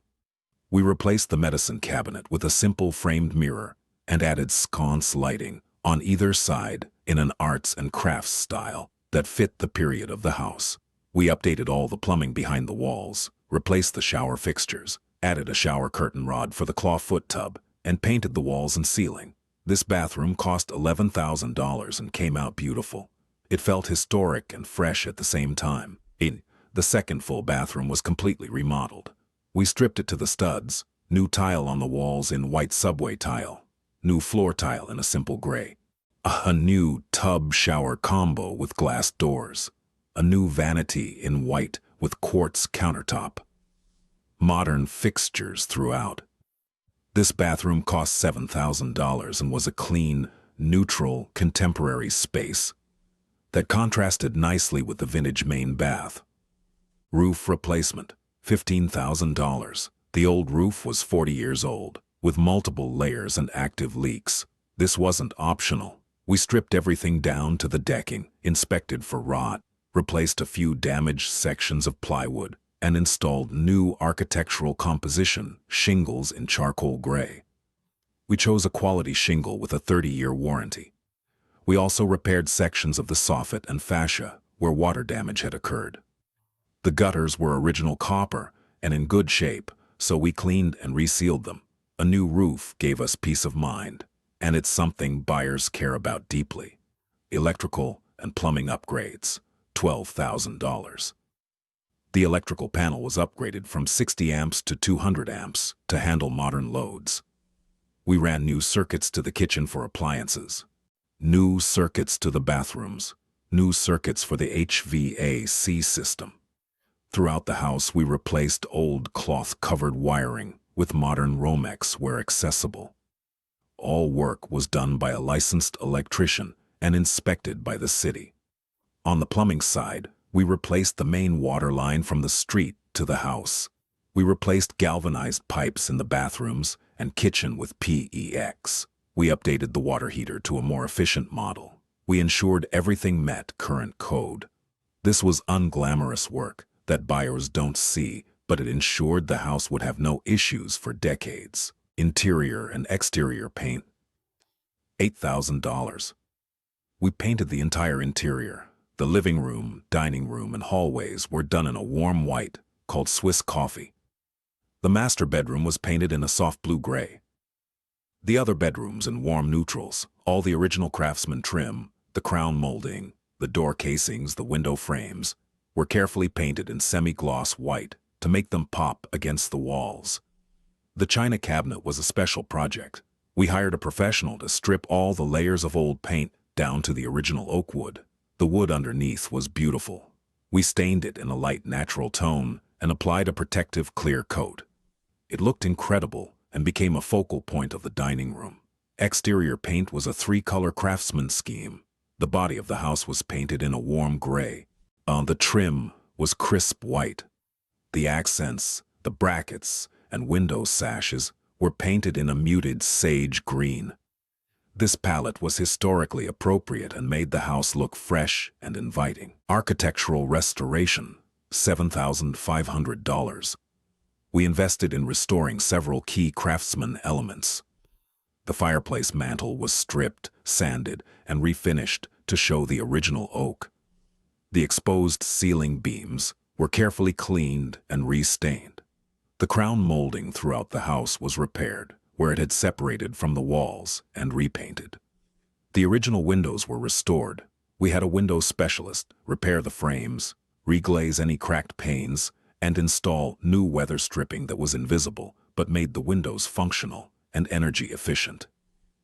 We replaced the medicine cabinet with a simple framed mirror and added sconce lighting on either side in an arts and crafts style that fit the period of the house. We updated all the plumbing behind the walls, replaced the shower fixtures, added a shower curtain rod for the claw foot tub, and painted the walls and ceiling. This bathroom cost $11,000 and came out beautiful. It felt historic and fresh at the same time. The second full bathroom was completely remodeled. We stripped it to the studs, new tile on the walls in white subway tile, new floor tile in a simple gray, a new tub shower combo with glass doors, a new vanity in white with quartz countertop, modern fixtures throughout. This bathroom cost $7,000 and was a clean, neutral, contemporary space that contrasted nicely with the vintage main bath. Roof replacement, $15,000. The old roof was 40 years old, with multiple layers and active leaks. This wasn't optional. We stripped everything down to the decking, inspected for rot, replaced a few damaged sections of plywood, and installed new architectural composition, shingles in charcoal gray. We chose a quality shingle with a 30-year warranty. We also repaired sections of the soffit and fascia where water damage had occurred. The gutters were original copper and in good shape, so we cleaned and resealed them. A new roof gave us peace of mind, and it's something buyers care about deeply. Electrical and plumbing upgrades, $12,000. The electrical panel was upgraded from 60 amps to 200 amps to handle modern loads. We ran new circuits to the kitchen for appliances, new circuits to the bathrooms, new circuits for the HVAC system. Throughout the house, we replaced old cloth-covered wiring with modern Romex where accessible. All work was done by a licensed electrician and inspected by the city. On the plumbing side, we replaced the main water line from the street to the house. We replaced galvanized pipes in the bathrooms and kitchen with PEX. We updated the water heater to a more efficient model. We ensured everything met current code. This was unglamorous work that buyers don't see, but it ensured the house would have no issues for decades. Interior and exterior paint. $8,000. We painted the entire interior. The living room, dining room, and hallways were done in a warm white called Swiss coffee. The master bedroom was painted in a soft blue-gray. The other bedrooms in warm neutrals, all the original Craftsman trim, the crown molding, the door casings, the window frames, were carefully painted in semi-gloss white to make them pop against the walls. The china cabinet was a special project. We hired a professional to strip all the layers of old paint down to the original oak wood. The wood underneath was beautiful. We stained it in a light natural tone and applied a protective clear coat. It looked incredible and became a focal point of the dining room. Exterior paint was a 3-color Craftsman scheme. The body of the house was painted in a warm gray. The trim was crisp white. The accents, the brackets, and window sashes were painted in a muted sage green. This palette was historically appropriate and made the house look fresh and inviting. Architectural restoration, $7,500. We invested in restoring several key Craftsman elements. The fireplace mantel was stripped, sanded, and refinished to show the original oak. The exposed ceiling beams were carefully cleaned and restained. The crown molding throughout the house was repaired, where it had separated from the walls, and repainted. The original windows were restored. We had a window specialist repair the frames, reglaze any cracked panes, and install new weather stripping that was invisible but made the windows functional and energy efficient.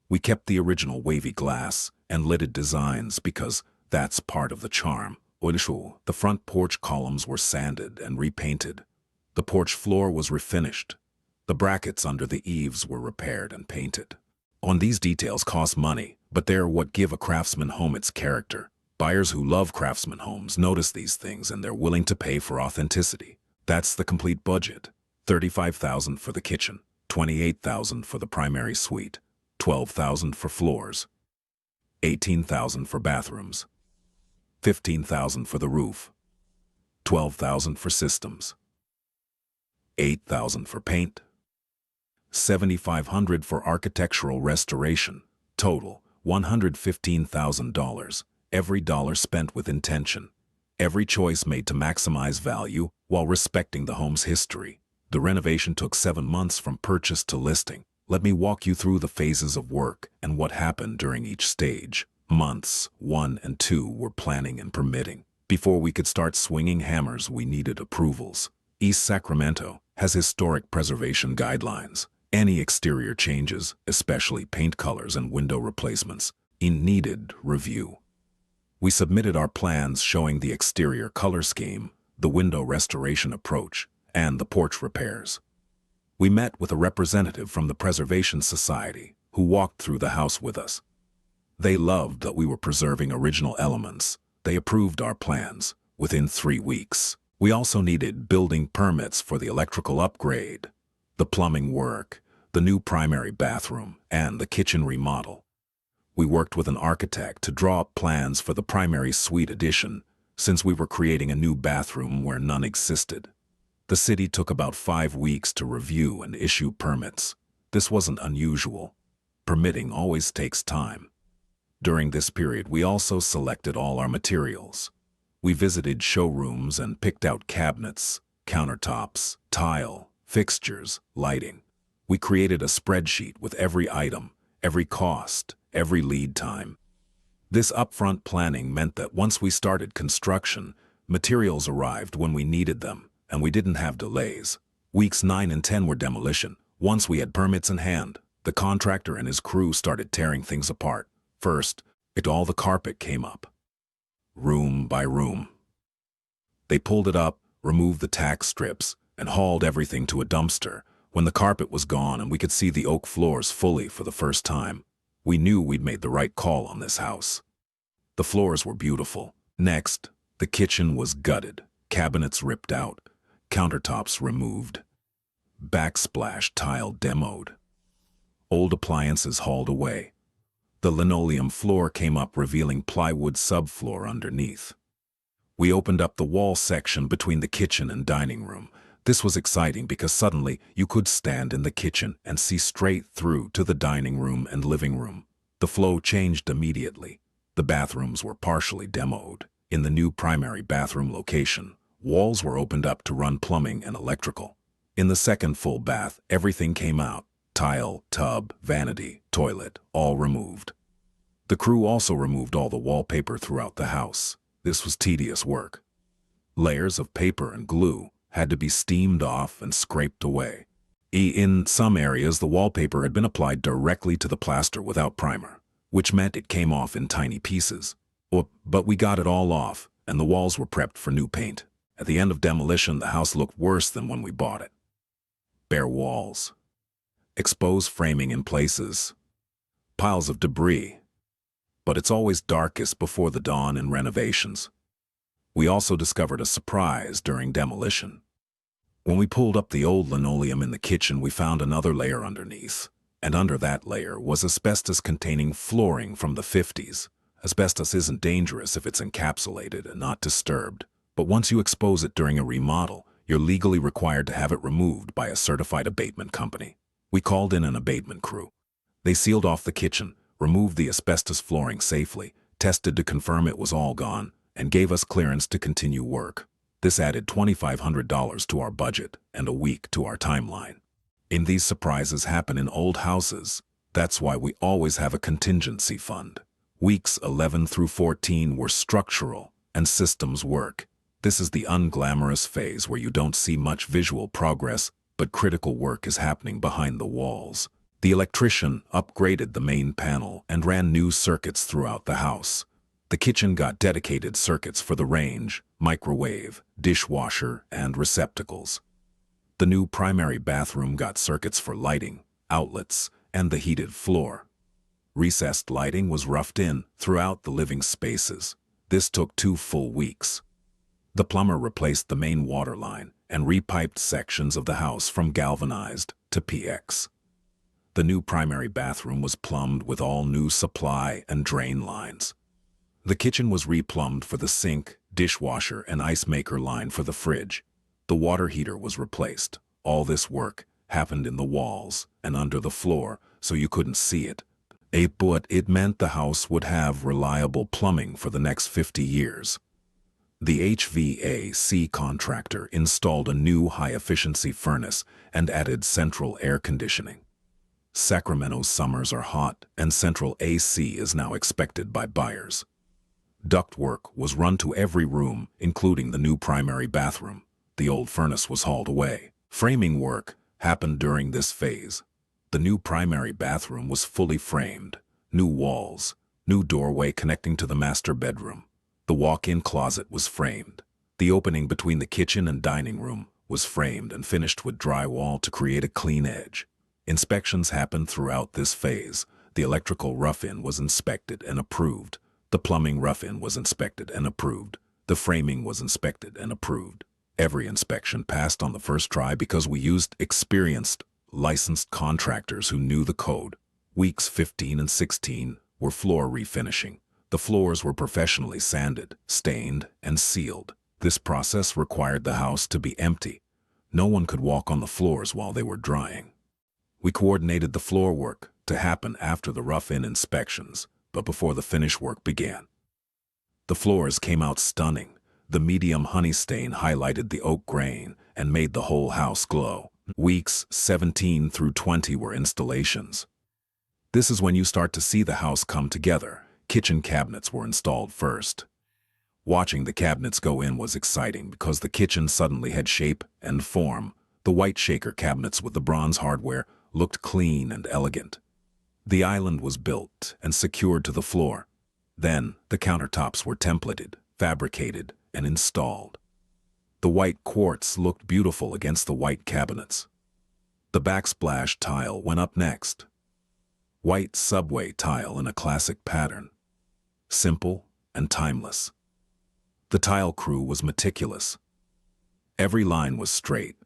We kept the original wavy glass and lidded designs because that's part of the charm. The front porch columns were sanded and repainted. The porch floor was refinished. The brackets under the eaves were repaired and painted. These details cost money, but they're what give a Craftsman home its character. Buyers who love Craftsman homes notice these things and they're willing to pay for authenticity. That's the complete budget. $35,000 for the kitchen, $28,000 for the primary suite, $12,000 for floors, $18,000 for bathrooms, $15,000 for the roof, $12,000 for systems, $8,000 for paint, $7,500 for architectural restoration. Total, $115,000. Every dollar spent with intention. Every choice made to maximize value while respecting the home's history. The renovation took 7 months from purchase to listing. Let me walk you through the phases of work and what happened during each stage. Months 1 and 2 were planning and permitting. Before we could start swinging hammers, we needed approvals. East Sacramento has historic preservation guidelines. Any exterior changes, especially paint colors and window replacements, needed review. We submitted our plans showing the exterior color scheme, the window restoration approach, and the porch repairs. We met with a representative from the Preservation Society who walked through the house with us. They loved that we were preserving original elements. They approved our plans within 3 weeks. We also needed building permits for the electrical upgrade, the plumbing work, the new primary bathroom, and the kitchen remodel. We worked with an architect to draw up plans for the primary suite addition, since we were creating a new bathroom where none existed. The city took about 5 weeks to review and issue permits. This wasn't unusual. Permitting always takes time. During this period, we also selected all our materials. We visited showrooms and picked out cabinets, countertops, tile, fixtures, lighting. We created a spreadsheet with every item, every cost, every lead time. This upfront planning meant that once we started construction, materials arrived when we needed them, and we didn't have delays. Weeks 9 and 10 were demolition. Once we had permits in hand, the contractor and his crew started tearing things apart. First, all the carpet came up, room by room. They pulled it up, removed the tack strips, and hauled everything to a dumpster. When the carpet was gone and we could see the oak floors fully for the first time, we knew we'd made the right call on this house. The floors were beautiful. Next, the kitchen was gutted, cabinets ripped out, countertops removed, backsplash tile demoed, old appliances hauled away. The linoleum floor came up, revealing plywood subfloor underneath. We opened up the wall section between the kitchen and dining room. This was exciting because suddenly you could stand in the kitchen and see straight through to the dining room and living room. The flow changed immediately. The bathrooms were partially demoed. In the new primary bathroom location, walls were opened up to run plumbing and electrical. In the second full bath, everything came out. Tile, tub, vanity, toilet, all removed. The crew also removed all the wallpaper throughout the house. This was tedious work. Layers of paper and glue had to be steamed off and scraped away. In some areas, the wallpaper had been applied directly to the plaster without primer, which meant it came off in tiny pieces. But we got it all off, and the walls were prepped for new paint. At the end of demolition, the house looked worse than when we bought it. Bare walls, exposed framing in places, piles of debris. But it's always darkest before the dawn in renovations. We also discovered a surprise during demolition. When we pulled up the old linoleum in the kitchen, we found another layer underneath, and under that layer was asbestos-containing flooring from the 50s. Asbestos isn't dangerous if it's encapsulated and not disturbed, but once you expose it during a remodel, you're legally required to have it removed by a certified abatement company. We called in an abatement crew. They sealed off the kitchen, removed the asbestos flooring safely, tested to confirm it was all gone, and gave us clearance to continue work. This added $2,500 to our budget and a week to our timeline. And these surprises happen in old houses. That's why we always have a contingency fund. Weeks 11 through 14 were structural and systems work. This is the unglamorous phase where you don't see much visual progress, but critical work is happening behind the walls. The electrician upgraded the main panel and ran new circuits throughout the house. The kitchen got dedicated circuits for the range, microwave, dishwasher, and receptacles. The new primary bathroom got circuits for lighting, outlets, and the heated floor. Recessed lighting was roughed in throughout the living spaces. This took 2 full weeks. The plumber replaced the main water line and repiped sections of the house from galvanized to PX. The new primary bathroom was plumbed with all new supply and drain lines. The kitchen was replumbed for the sink, dishwasher, and ice maker line for the fridge. The water heater was replaced. All this work happened in the walls and under the floor, so you couldn't see it. But it meant the house would have reliable plumbing for the next 50 years. The HVAC contractor installed a new high-efficiency furnace and added central air conditioning. Sacramento's summers are hot, and central AC is now expected by buyers. Ductwork was run to every room, including the new primary bathroom. The old furnace was hauled away. Framing work happened during this phase. The new primary bathroom was fully framed. New walls, new doorway connecting to the master bedroom. The walk-in closet was framed. The opening between the kitchen and dining room was framed and finished with drywall to create a clean edge. Inspections happened throughout this phase. The electrical rough-in was inspected and approved. The plumbing rough-in was inspected and approved. The framing was inspected and approved. Every inspection passed on the first try because we used experienced, licensed contractors who knew the code. Weeks 15 and 16 were floor refinishing. The floors were professionally sanded, stained, and sealed. This process required the house to be empty. No one could walk on the floors while they were drying. We coordinated the floor work to happen after the rough-in inspections, but before the finish work began. The floors came out stunning. The medium honey stain highlighted the oak grain and made the whole house glow. Weeks 17 through 20 were installations. This is when you start to see the house come together. Kitchen cabinets were installed first. Watching the cabinets go in was exciting because the kitchen suddenly had shape and form. The white shaker cabinets with the bronze hardware looked clean and elegant. The island was built and secured to the floor. Then the countertops were templated, fabricated, and installed. The white quartz looked beautiful against the white cabinets. The backsplash tile went up next. White subway tile in a classic pattern. Simple and timeless. The tile crew was meticulous. Every line was straight.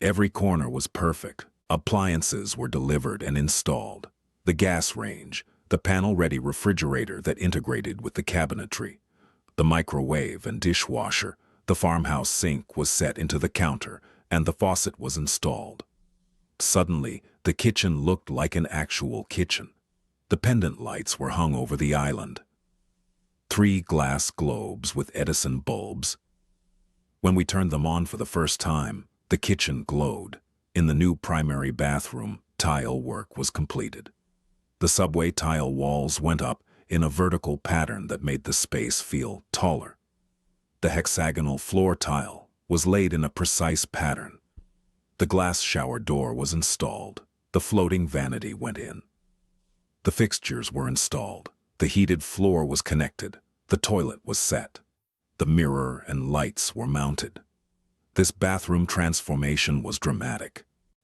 Every corner was perfect. Appliances were delivered and installed. The gas range, the panel-ready refrigerator that integrated with the cabinetry, The microwave and dishwasher, the farmhouse sink was set into the counter, and the faucet was installed. Suddenly, the kitchen looked like an actual kitchen. The pendant lights were hung over the island. 3 glass globes with Edison bulbs. When we turned them on for the first time, the kitchen glowed. In the new primary bathroom, tile work was completed. The subway tile walls went up in a vertical pattern that made the space feel taller. The hexagonal floor tile was laid in a precise pattern. The glass shower door was installed. The floating vanity went in. The fixtures were installed. The heated floor was connected. The toilet was set. The mirror and lights were mounted. This bathroom transformation was dramatic.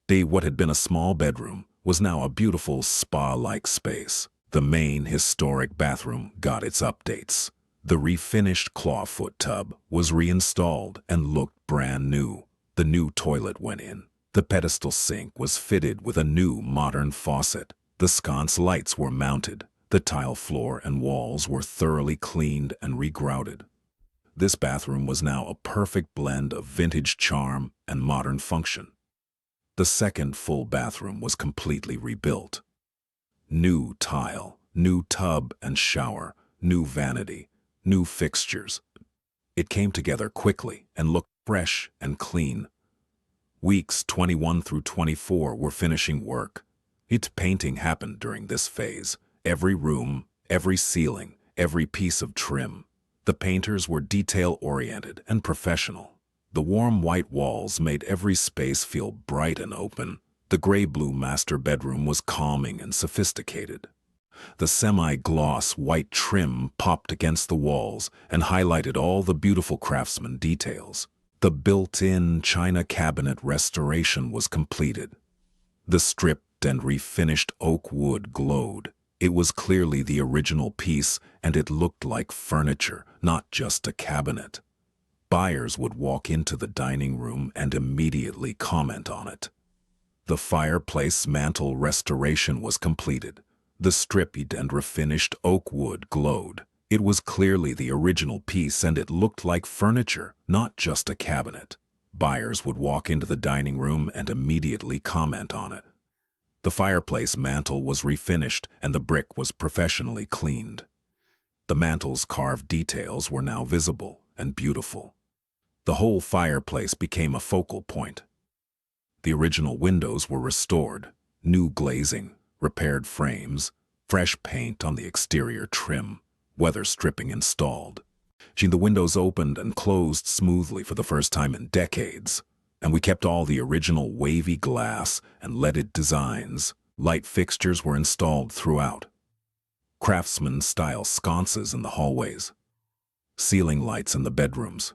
What had been a small bedroom was now a beautiful spa-like space. The main historic bathroom got its updates. The refinished clawfoot tub was reinstalled and looked brand new. The new toilet went in. The pedestal sink was fitted with a new modern faucet. The sconce lights were mounted. The tile floor and walls were thoroughly cleaned and regrouted. This bathroom was now a perfect blend of vintage charm and modern function. The second full bathroom was completely rebuilt. New tile, new tub and shower, new vanity, new fixtures. It came together quickly and looked fresh and clean. Weeks 21 through 24 were finishing work. Painting happened during this phase. Every room, every ceiling, every piece of trim. The painters were detail-oriented and professional. The warm white walls made every space feel bright and open. The gray-blue master bedroom was calming and sophisticated. The semi-gloss white trim popped against the walls and highlighted all the beautiful Craftsman details. The built-in china cabinet restoration was completed. The stripped and refinished oak wood glowed. It was clearly the original piece, and it looked like furniture, not just a cabinet. Buyers would walk into the dining room and immediately comment on it. The fireplace mantel restoration was completed. The stripped and refinished oak wood glowed. It was clearly the original piece, and it looked like furniture, not just a cabinet. Buyers would walk into the dining room and immediately comment on it. The fireplace mantel was refinished, and the brick was professionally cleaned. The mantel's carved details were now visible and beautiful. The whole fireplace became a focal point. The original windows were restored, new glazing, repaired frames, fresh paint on the exterior trim, weather stripping installed. The windows opened and closed smoothly for the first time in decades, and we kept all the original wavy glass and leaded designs. Light fixtures were installed throughout. Craftsman-style sconces in the hallways, ceiling lights in the bedrooms,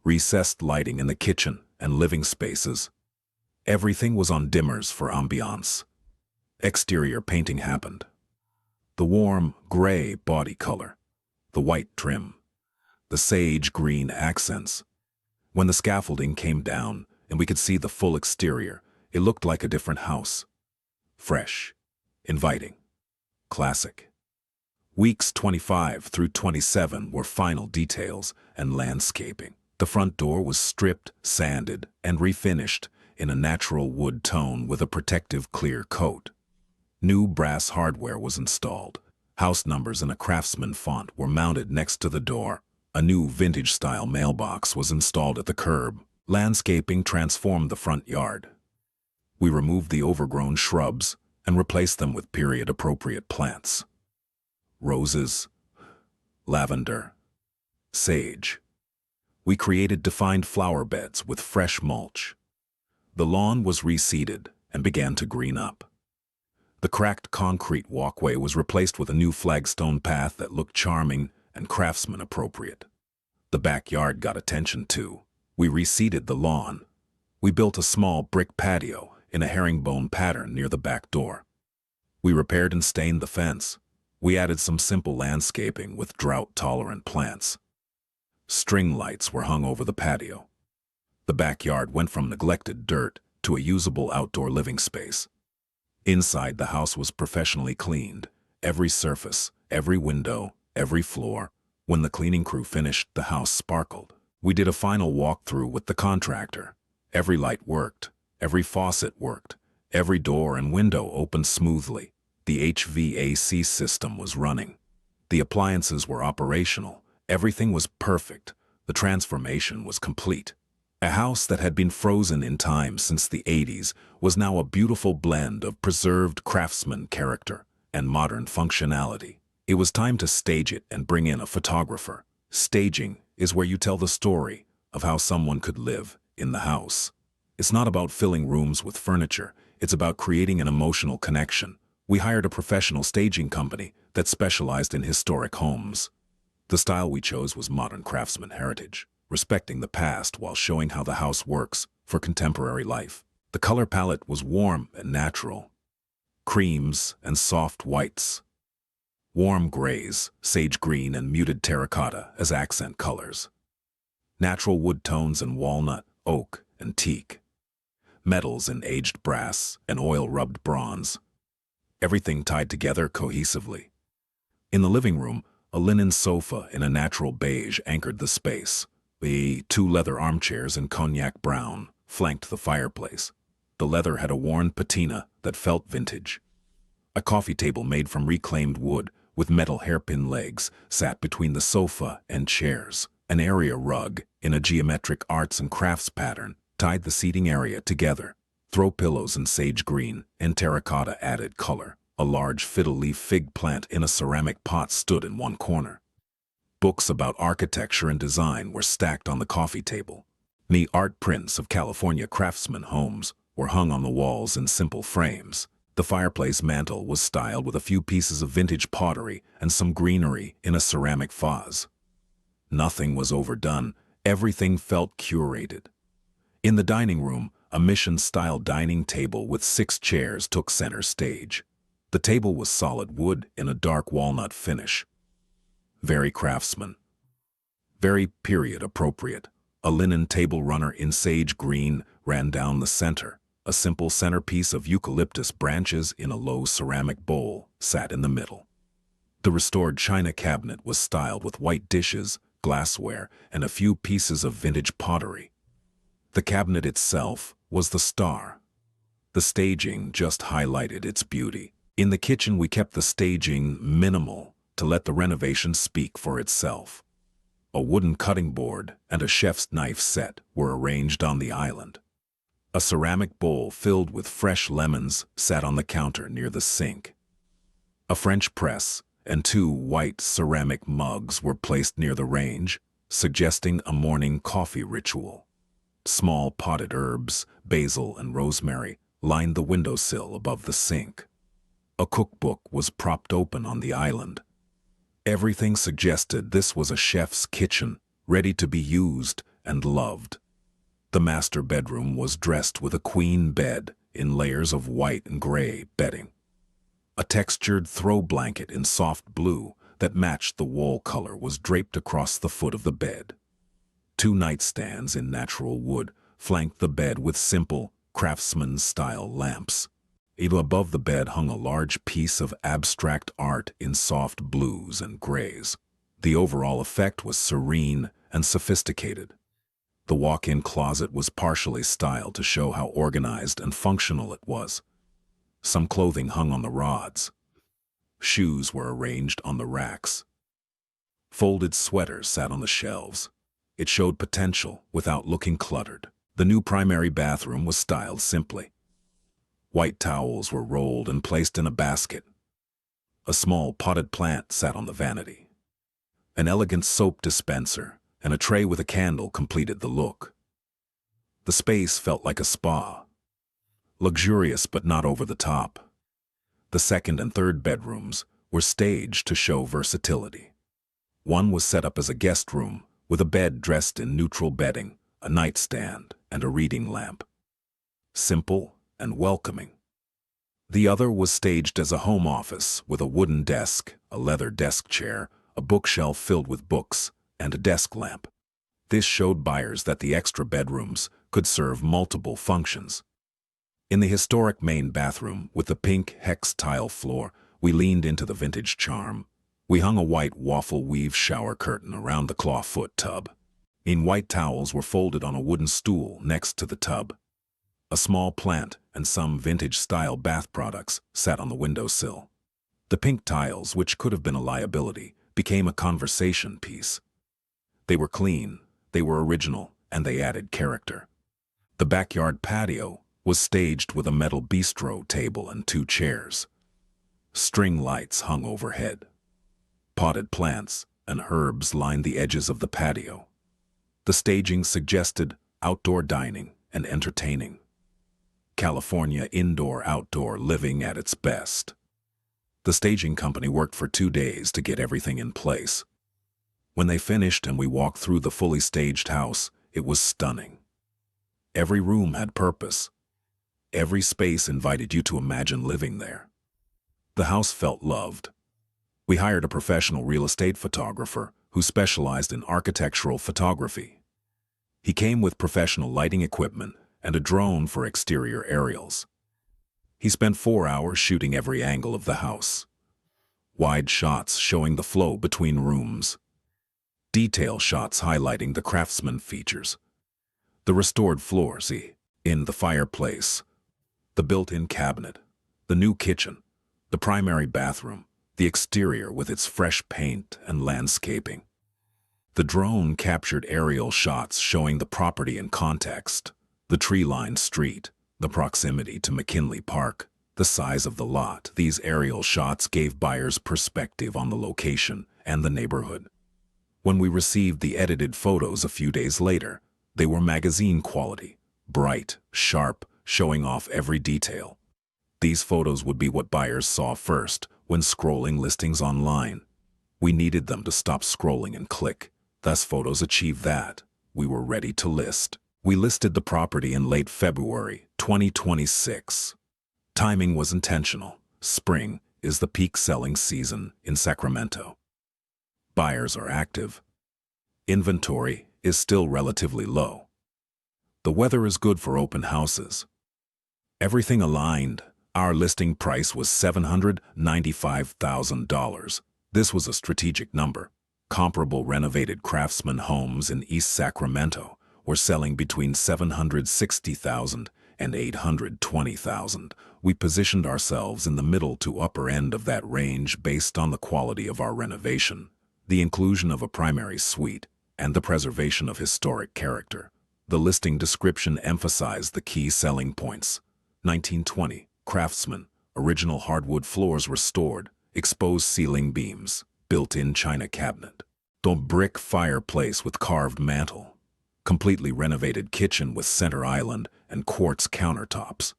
recessed lighting in the kitchen and living spaces. Everything was on dimmers for ambiance. Exterior painting happened. The warm gray body color, the white trim, the sage green accents. When the scaffolding came down and we could see the full exterior, it looked like a different house. Fresh, inviting, classic. Weeks 25 through 27 were final details and landscaping. The front door was stripped, sanded, and refinished in a natural wood tone with a protective clear coat. New brass hardware was installed. House numbers in a Craftsman font were mounted next to the door. A new vintage-style mailbox was installed at the curb. Landscaping transformed the front yard. We removed the overgrown shrubs and replaced them with period-appropriate plants. Roses, lavender, sage. We created defined flower beds with fresh mulch. The lawn was reseeded and began to green up. The cracked concrete walkway was replaced with a new flagstone path that looked charming and Craftsman appropriate. The backyard got attention too. We reseeded the lawn. We built a small brick patio in a herringbone pattern near the back door. We repaired and stained the fence. We added some simple landscaping with drought-tolerant plants. String lights were hung over the patio. The backyard went from neglected dirt to a usable outdoor living space. Inside, the house was professionally cleaned. Every surface, every window, every floor When the cleaning crew finished, the house sparkled. We did a final walkthrough with the contractor. Every light worked, every faucet worked, every door and window opened smoothly. The HVAC system was running. The appliances were operational. Everything was perfect. The transformation was complete. A house that had been frozen in time since the 80s was now a beautiful blend of preserved Craftsman character and modern functionality. It was time to stage it and bring in a photographer. Staging is where you tell the story of how someone could live in the house. It's not about filling rooms with furniture. It's about creating an emotional connection. We hired a professional staging company that specialized in historic homes. The style we chose was modern Craftsman heritage, respecting the past while showing how the house works for contemporary life. The color palette was warm and natural. Creams and soft whites. Warm grays, sage green and muted terracotta as accent colors. Natural wood tones in walnut, oak, and teak. Metals in aged brass and oil-rubbed bronze. Everything tied together cohesively. In the living room, a linen sofa in a natural beige anchored the space. The 2 leather armchairs in cognac brown flanked the fireplace. The leather had a worn patina that felt vintage. A coffee table made from reclaimed wood with metal hairpin legs sat between the sofa and chairs. An area rug in a geometric arts and crafts pattern tied the seating area together. Throw pillows in sage green and terracotta added color. A large fiddle-leaf fig plant in a ceramic pot stood in one corner. Books about architecture and design were stacked on the coffee table. The art prints of California craftsman homes were hung on the walls in simple frames. The fireplace mantel was styled with a few pieces of vintage pottery and some greenery in a ceramic vase. Nothing was overdone. Everything felt curated. In the dining room, a mission-style dining table with 6 chairs took center stage. The table was solid wood in a dark walnut finish. Very Craftsman. Very period-appropriate. A linen table runner in sage green ran down the center. A simple centerpiece of eucalyptus branches in a low ceramic bowl sat in the middle. The restored china cabinet was styled with white dishes, glassware, and a few pieces of vintage pottery. The cabinet itself was the star. The staging just highlighted its beauty. In the kitchen, we kept the staging minimal to let the renovation speak for itself. A wooden cutting board and a chef's knife set were arranged on the island. A ceramic bowl filled with fresh lemons sat on the counter near the sink. A French press and 2 white ceramic mugs were placed near the range, suggesting a morning coffee ritual. Small potted herbs, basil and rosemary, lined the windowsill above the sink. A cookbook was propped open on the island. Everything suggested this was a chef's kitchen, ready to be used and loved. The master bedroom was dressed with a queen bed in layers of white and gray bedding. A textured throw blanket in soft blue that matched the wall color was draped across the foot of the bed. 2 nightstands in natural wood flanked the bed with simple, Craftsman-style lamps. Even above the bed hung a large piece of abstract art in soft blues and grays. The overall effect was serene and sophisticated. The walk-in closet was partially styled to show how organized and functional it was. Some clothing hung on the rods. Shoes were arranged on the racks. Folded sweaters sat on the shelves. It showed potential without looking cluttered. The new primary bathroom was styled simply. White towels were rolled and placed in a basket. A small potted plant sat on the vanity. An elegant soap dispenser and a tray with a candle completed the look. The space felt like a spa. Luxurious but not over the top. The second and third bedrooms were staged to show versatility. One was set up as a guest room with a bed dressed in neutral bedding, a nightstand, and a reading lamp. Simple and welcoming. The other was staged as a home office with a wooden desk, a leather desk chair, a bookshelf filled with books, and a desk lamp. This showed buyers that the extra bedrooms could serve multiple functions. In the historic main bathroom with the pink hex tile floor, we leaned into the vintage charm. We hung a white waffle weave shower curtain around the clawfoot tub. White towels were folded on a wooden stool next to the tub. A small plant and some vintage-style bath products sat on the windowsill. The pink tiles, which could have been a liability, became a conversation piece. They were clean, they were original, and they added character. The backyard patio was staged with a metal bistro table and 2 chairs. String lights hung overhead. Potted plants and herbs lined the edges of the patio. The staging suggested outdoor dining and entertaining. California indoor-outdoor living at its best. The staging company worked for 2 days to get everything in place. When they finished and we walked through the fully staged house, it was stunning. Every room had purpose. Every space invited you to imagine living there. The house felt loved. We hired a professional real estate photographer who specialized in architectural photography. He came with professional lighting equipment and a drone for exterior aerials. He spent 4 hours shooting every angle of the house. Wide shots showing the flow between rooms. Detail shots highlighting the Craftsman features. The restored floors in the fireplace. The built-in cabinet. The new kitchen. The primary bathroom. The exterior with its fresh paint and landscaping. The drone captured aerial shots showing the property in context. The tree-lined street. The proximity to McKinley Park. The size of the lot. These aerial shots gave buyers perspective on the location and the neighborhood. When we received the edited photos a few days later, they were magazine quality, bright, sharp, showing off every detail. These photos would be what buyers saw first when scrolling listings online. We needed them to stop scrolling and click. Thus, photos achieved that. We were ready to list. We listed the property in late February 2026. Timing was intentional. Spring is the peak selling season in Sacramento. Buyers are active. Inventory is still relatively low. The weather is good for open houses. Everything aligned. Our listing price was $795,000. This was a strategic number. Comparable renovated Craftsman homes in East Sacramento were selling between $760,000 and $820,000. We positioned ourselves in the middle to upper end of that range based on the quality of our renovation, the inclusion of a primary suite, and the preservation of historic character. The listing description emphasized the key selling points. 1920, Craftsman, original hardwood floors restored, exposed ceiling beams, built-in china cabinet. The brick fireplace with carved mantel. Completely renovated kitchen with center island and quartz countertops.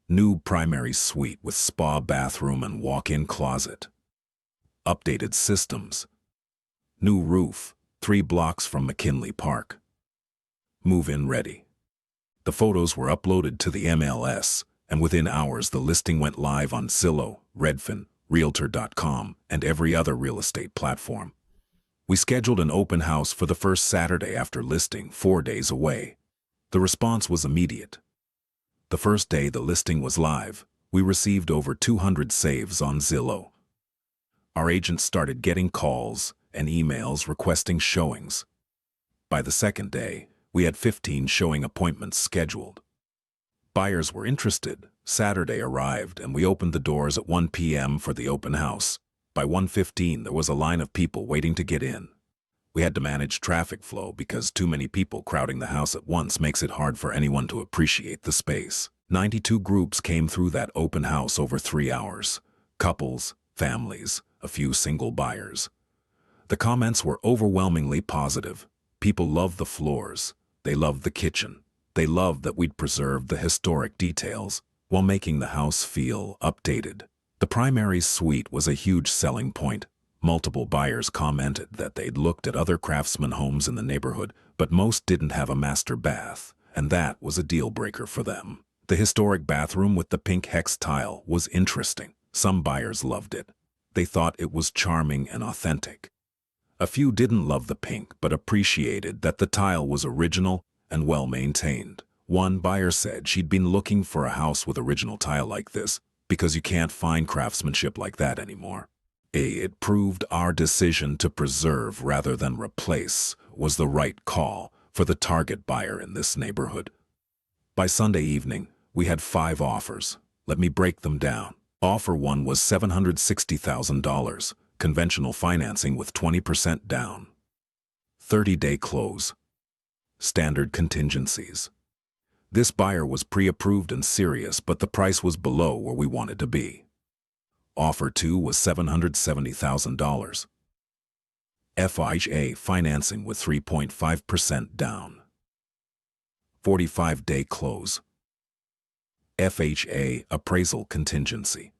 New primary suite with spa bathroom and walk-in closet. Updated systems. New roof, 3 blocks from McKinley Park. Move-in ready. The photos were uploaded to the MLS, and within hours the listing went live on Zillow, Redfin, Realtor.com, and every other real estate platform. We scheduled an open house for the first Saturday after listing, 4 days away. The response was immediate. The first day the listing was live, we received over 200 saves on Zillow. Our agents started getting calls and emails requesting showings. By the second day, we had 15 showing appointments scheduled. Buyers were interested. Saturday arrived and we opened the doors at 1 p.m. for the open house. By 1:15, there was a line of people waiting to get in. We had to manage traffic flow because too many people crowding the house at once makes it hard for anyone to appreciate the space. 92 groups came through that open house over 3 hours. Couples, families, a few single buyers. The comments were overwhelmingly positive. People loved the floors. They loved the kitchen. They loved that we'd preserved the historic details while making the house feel updated. The primary suite was a huge selling point. Multiple buyers commented that they'd looked at other Craftsman homes in the neighborhood, but most didn't have a master bath, and that was a deal breaker for them. The historic bathroom with the pink hex tile was interesting. Some buyers loved it. They thought it was charming and authentic. A few didn't love the pink, but appreciated that the tile was original and well-maintained. One buyer said she'd been looking for a house with original tile like this because you can't find craftsmanship like that anymore. It proved our decision to preserve rather than replace was the right call for the target buyer in this neighborhood. By Sunday evening, we had 5 offers. Let me break them down. Offer 1 was $760,000, conventional financing with 20% down. 30-day close. Standard contingencies. This buyer was pre-approved and serious, but the price was below where we wanted to be. Offer 2 was $770,000. FHA financing with 3.5% down. 45-day close. FHA appraisal contingency.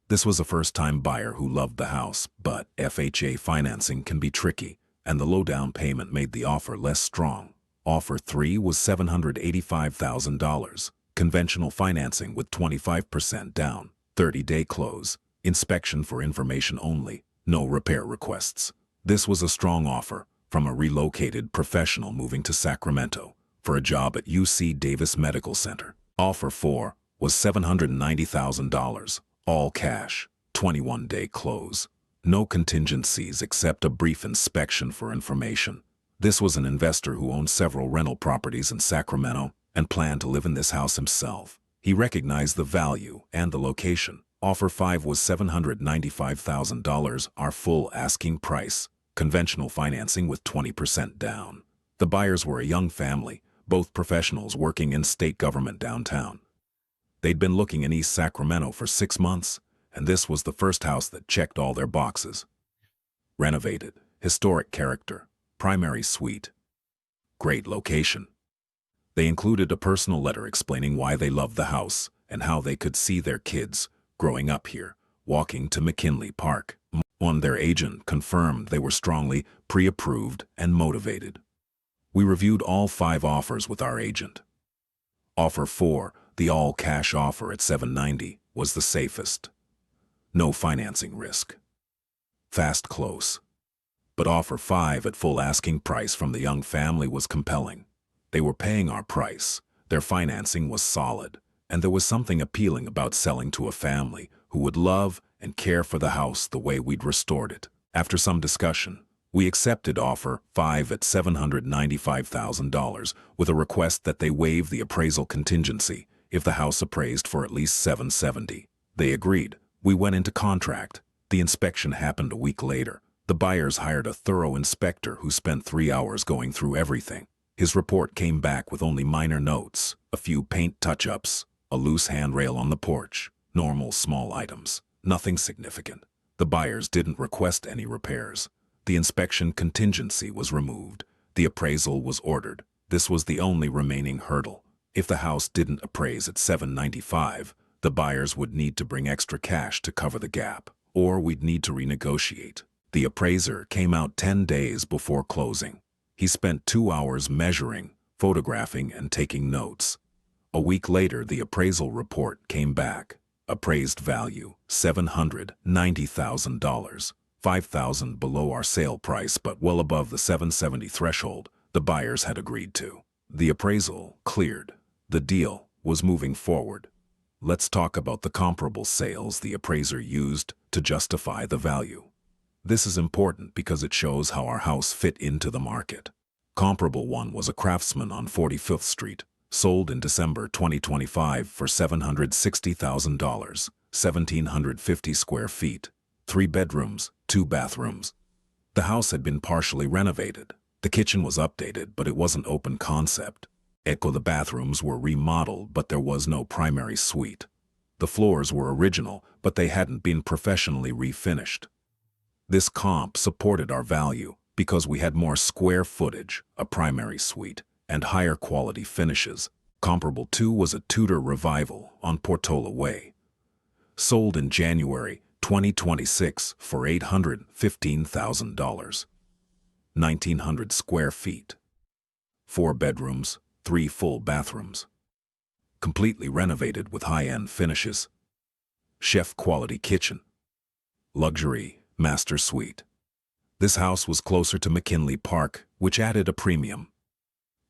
This was a first-time buyer who loved the house, but FHA financing can be tricky, and the low down payment made the offer less strong. Offer 3 was $785,000. Conventional financing with 25% down. 30-day close. Inspection for information only. No repair requests. This was a strong offer from a relocated professional moving to Sacramento for a job at UC Davis Medical Center. Offer 4 was $790,000. All cash. 21-day close. No contingencies except a brief inspection for information. This was an investor who owned several rental properties in Sacramento and planned to live in this house himself. He recognized the value and the location. Offer 5 was $795,000, our full asking price. Conventional financing with 20% down. The buyers were a young family, both professionals working in state government downtown. They'd been looking in East Sacramento for 6 months, and this was the first house that checked all their boxes. Renovated, historic character, primary suite. Great location. They included a personal letter explaining why they loved the house and how they could see their kids growing up here, walking to McKinley Park. Their agent confirmed they were strongly pre-approved and motivated. We reviewed all 5 offers with our agent. Offer 4, the all-cash offer at $790, was the safest. No financing risk. Fast close. But offer 5 at full asking price from the young family was compelling. They were paying our price, their financing was solid, and there was something appealing about selling to a family who would love and care for the house the way we'd restored it. After some discussion, we accepted offer 5 at $795,000 with a request that they waive the appraisal contingency if the house appraised for at least $770. They agreed. We went into contract. The inspection happened a week later. The buyers hired a thorough inspector who spent 3 hours going through everything. His report came back with only minor notes, a few paint touch-ups, a loose handrail on the porch, normal small items, nothing significant. The buyers didn't request any repairs. The inspection contingency was removed. The appraisal was ordered. This was the only remaining hurdle. If the house didn't appraise at $795, the buyers would need to bring extra cash to cover the gap, or we'd need to renegotiate. The appraiser came out 10 days before closing. He spent 2 hours measuring, photographing, and taking notes. A week later, the appraisal report came back. Appraised value, $790,000, $5,000 below our sale price but well above the $770 threshold the buyers had agreed to. The appraisal cleared. The deal was moving forward. Let's talk about the comparable sales the appraiser used to justify the value. This is important because it shows how our house fit into the market. Comparable one was a Craftsman on 45th Street, sold in December 2025 for $760,000, 1,750 square feet, 3 bedrooms, 2 bathrooms. The house had been partially renovated. The kitchen was updated, but it wasn't open concept. The bathrooms were remodeled, but there was no primary suite. The floors were original, but they hadn't been professionally refinished. This comp supported our value because we had more square footage, a primary suite, and higher quality finishes. Comparable 2 was a Tudor Revival on Portola Way. Sold in January 2026 for $815,000. 1,900 square feet. 4 bedrooms, 3 full bathrooms. Completely renovated with high-end finishes. Chef-quality kitchen. Luxury master suite. This house was closer to McKinley Park, which added a premium.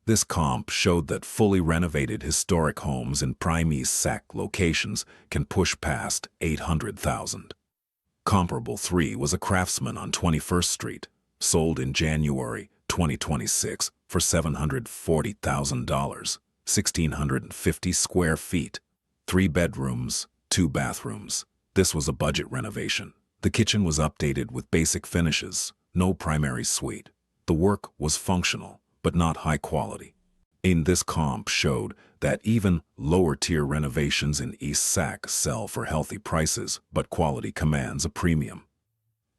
This comp showed that fully renovated historic homes in prime East Sac locations can push past $800,000. Comparable 3 was a Craftsman on 21st Street, sold in January 2026 for $740,000, 1,650 square feet, 3 bedrooms, 2 bathrooms. This was a budget renovation. The kitchen was updated with basic finishes, no primary suite. The work was functional, but not high quality. In this comp showed that even lower-tier renovations in East Sac sell for healthy prices, but quality commands a premium.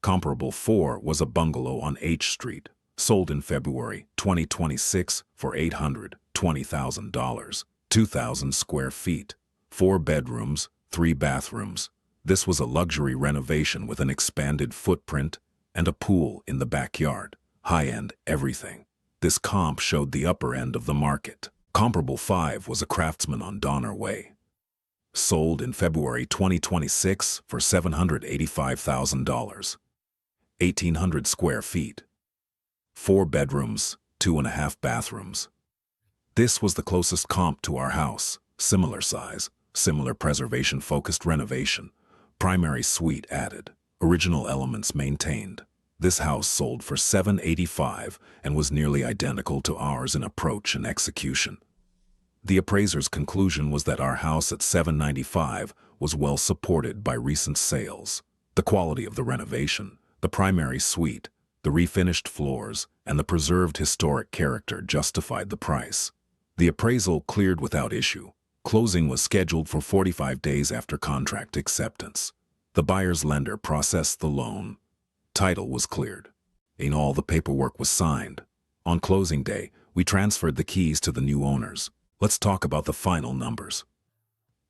Comparable 4 was a bungalow on H Street, sold in February 2026 for $820,000, 2,000 square feet, 4 bedrooms, 3 bathrooms. This was a luxury renovation with an expanded footprint and a pool in the backyard. High-end everything. This comp showed the upper end of the market. Comparable 5 was a Craftsman on Donner Way, sold in February 2026 for $785,000, 1,800 square feet, 4 bedrooms, 2.5 bathrooms. This was the closest comp to our house. Similar size, similar preservation-focused renovation, primary suite added, original elements maintained. This house sold for $785,000 and was nearly identical to ours in approach and execution. The appraiser's conclusion was that our house at $795,000 was well supported by recent sales. The quality of the renovation, the primary suite, the refinished floors, and the preserved historic character justified the price. The appraisal cleared without issue. Closing was scheduled for 45 days after contract acceptance. The buyer's lender processed the loan. Title was cleared. In all, the paperwork was signed. On closing day, we transferred the keys to the new owners. Let's talk about the final numbers.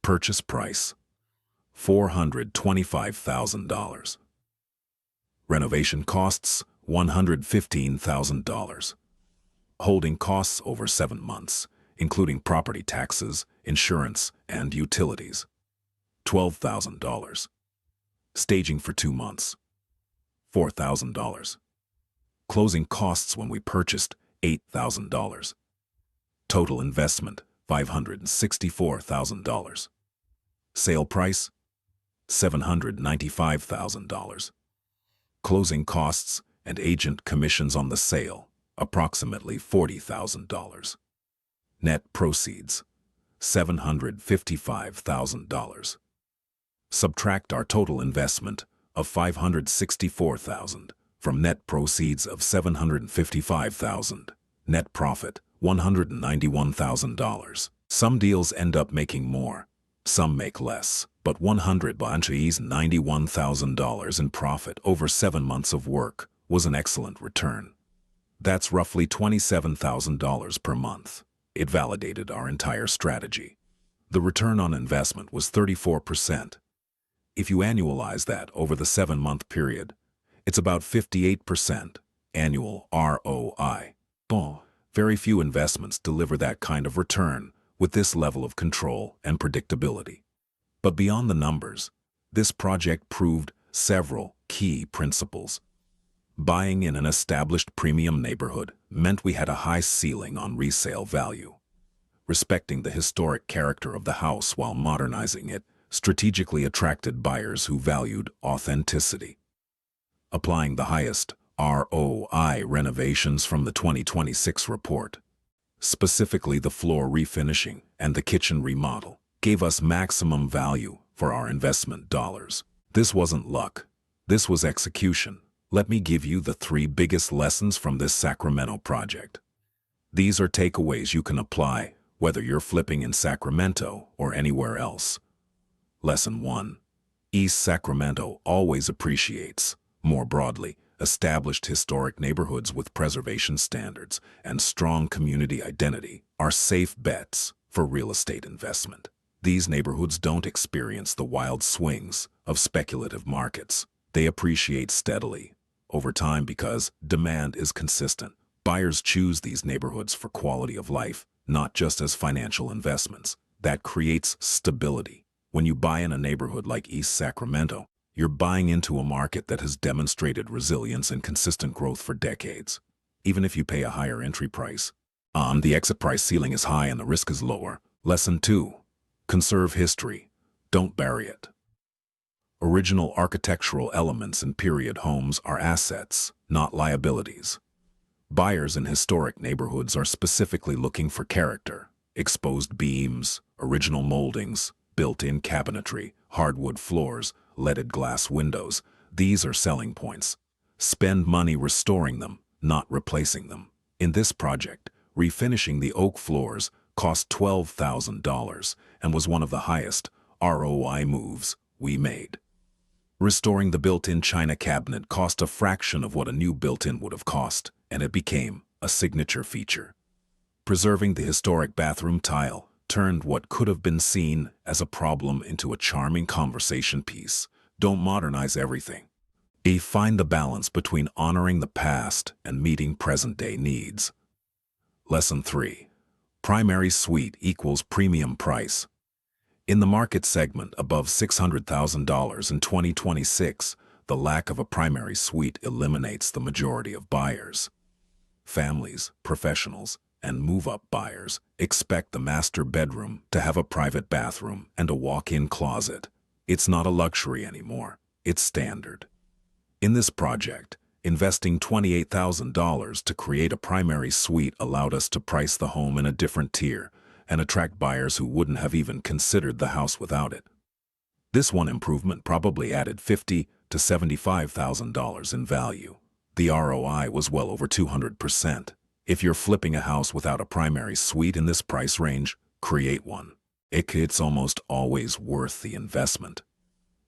Purchase price, $425,000. Renovation costs, $115,000. Holding costs over 7 months, including property taxes, insurance, and utilities, $12,000. Staging for 2 months, $4,000. Closing costs when we purchased, $8,000. Total investment, $564,000. Sale price, $795,000. Closing costs and agent commissions on the sale, approximately $40,000. Net proceeds, $755,000. Subtract our total investment of $564,000 from net proceeds of $755,000. Net profit, $191,000. Some deals end up making more, some make less, but $191,000 in profit over 7 months of work was an excellent return. That's roughly $27,000 per month. It validated our entire strategy. The return on investment was 34%. If you annualize that over the 7-month period, it's about 58% annual ROI. Very few investments deliver that kind of return with this level of control and predictability. But beyond the numbers, this project proved several key principles. Buying in an established premium neighborhood meant we had a high ceiling on resale value. Respecting the historic character of the house while modernizing it strategically attracted buyers who valued authenticity. Applying the highest ROI renovations from the 2026 report, specifically the floor refinishing and the kitchen remodel, gave us maximum value for our investment dollars. This wasn't luck. This was execution. Let me give you the 3 biggest lessons from this Sacramento project. These are takeaways you can apply whether you're flipping in Sacramento or anywhere else. Lesson 1. East Sacramento always appreciates, more broadly, established historic neighborhoods with preservation standards and strong community identity are safe bets for real estate investment. These neighborhoods don't experience the wild swings of speculative markets. They appreciate steadily over time because demand is consistent. Buyers choose these neighborhoods for quality of life, not just as financial investments. That creates stability. When you buy in a neighborhood like East Sacramento, you're buying into a market that has demonstrated resilience and consistent growth for decades. Even if you pay a higher entry price, the exit price ceiling is high and the risk is lower. Lesson 2. Conserve history. Don't bury it. Original architectural elements in period homes are assets, not liabilities. Buyers in historic neighborhoods are specifically looking for character: exposed beams, original moldings, built-in cabinetry, hardwood floors, leaded glass windows. These are selling points. Spend money restoring them, not replacing them. In this project, refinishing the oak floors cost $12,000 and was one of the highest ROI moves we made. Restoring the built-in china cabinet cost a fraction of what a new built-in would have cost, and it became a signature feature. Preserving the historic bathroom tile turned what could have been seen as a problem into a charming conversation piece. Don't modernize everything. Find the balance between honoring the past and meeting present-day needs. Lesson 3. Primary suite equals premium price. In the market segment above $600,000 in 2026, the lack of a primary suite eliminates the majority of buyers. Families, professionals, and move-up buyers expect the master bedroom to have a private bathroom and a walk-in closet. It's not a luxury anymore, it's standard. In this project, investing $28,000 to create a primary suite allowed us to price the home in a different tier and attract buyers who wouldn't have even considered the house without it. This one improvement probably added $50,000 to $75,000 in value. The ROI was well over 200%. If you're flipping a house without a primary suite in this price range, create one. It's almost always worth the investment.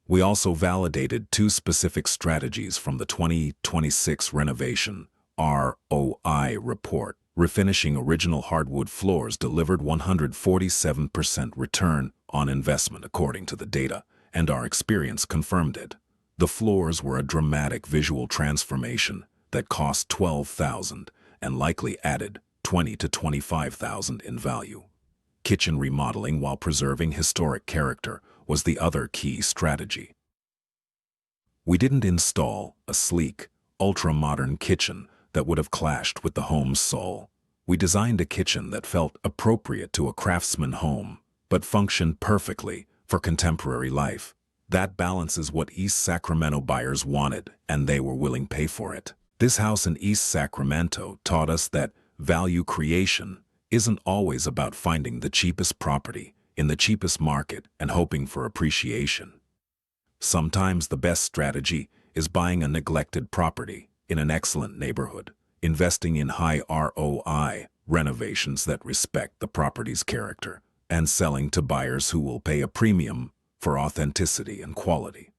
We also validated 2 specific strategies from the 2026 Renovation ROI report. Refinishing original hardwood floors delivered 147% return on investment according to the data, and our experience confirmed it. The floors were a dramatic visual transformation that cost $12,000 and likely added $20,000 to $25,000 in value. Kitchen remodeling while preserving historic character was the other key strategy. We didn't install a sleek, ultra-modern kitchen that would have clashed with the home's soul. We designed a kitchen that felt appropriate to a Craftsman home, but functioned perfectly for contemporary life. That balance is what East Sacramento buyers wanted, and they were willing to pay for it. This house in East Sacramento taught us that value creation isn't always about finding the cheapest property in the cheapest market and hoping for appreciation. Sometimes the best strategy is buying a neglected property in an excellent neighborhood, investing in high ROI renovations that respect the property's character, and selling to buyers who will pay a premium for authenticity and quality.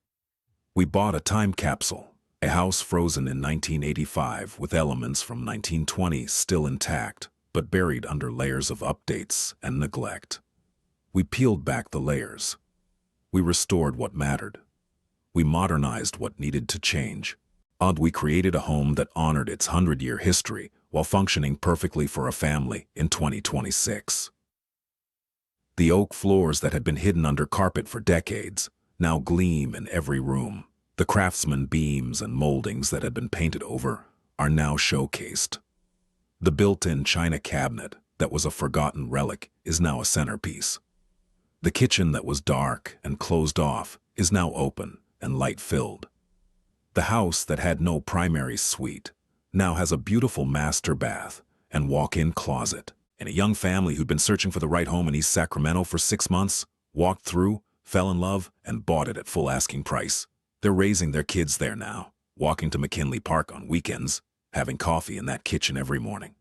We bought a time capsule, a house frozen in 1985 with elements from 1920 still intact, but buried under layers of updates and neglect. We peeled back the layers. We restored what mattered. We modernized what needed to change. We created a home that honored its 100-year history while functioning perfectly for a family in 2026. The oak floors that had been hidden under carpet for decades now gleam in every room. The Craftsman beams and moldings that had been painted over are now showcased. The built-in china cabinet that was a forgotten relic is now a centerpiece. The kitchen that was dark and closed off is now open and light-filled. The house that had no primary suite now has a beautiful master bath and walk-in closet. And a young family who'd been searching for the right home in East Sacramento for 6 months walked through, fell in love, and bought it at full asking price. They're raising their kids there now, walking to McKinley Park on weekends, having coffee in that kitchen every morning.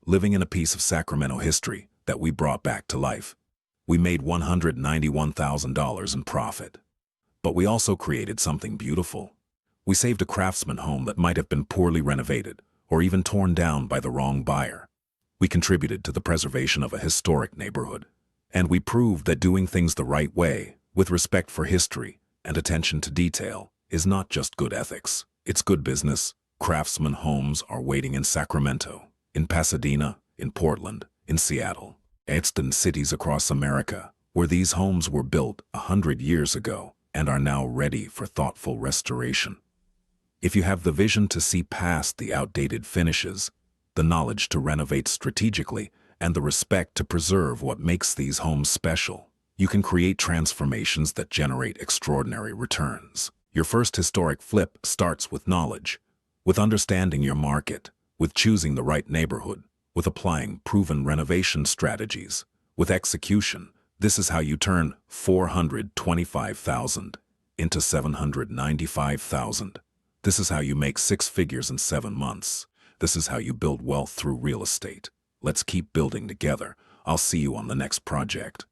Living in a piece of Sacramento history that we brought back to life. We made $191,000 in profit. But we also created something beautiful. We saved a Craftsman home that might have been poorly renovated or even torn down by the wrong buyer. We contributed to the preservation of a historic neighborhood. And we proved that doing things the right way, with respect for history and attention to detail, is not just good ethics, it's good business. Craftsman homes are waiting in Sacramento, in Pasadena, in Portland, in Seattle, and in cities across America, where these homes were built 100 years ago and are now ready for thoughtful restoration. If you have the vision to see past the outdated finishes, the knowledge to renovate strategically, and the respect to preserve what makes these homes special, You can create transformations that generate extraordinary returns. Your first historic flip starts with knowledge, with understanding your market, with choosing the right neighborhood, with applying proven renovation strategies, with execution. This is how you turn $425,000 into $795,000. This is how you make 6 figures in 7 months. This is how you build wealth through real estate. Let's keep building together. I'll see you on the next project.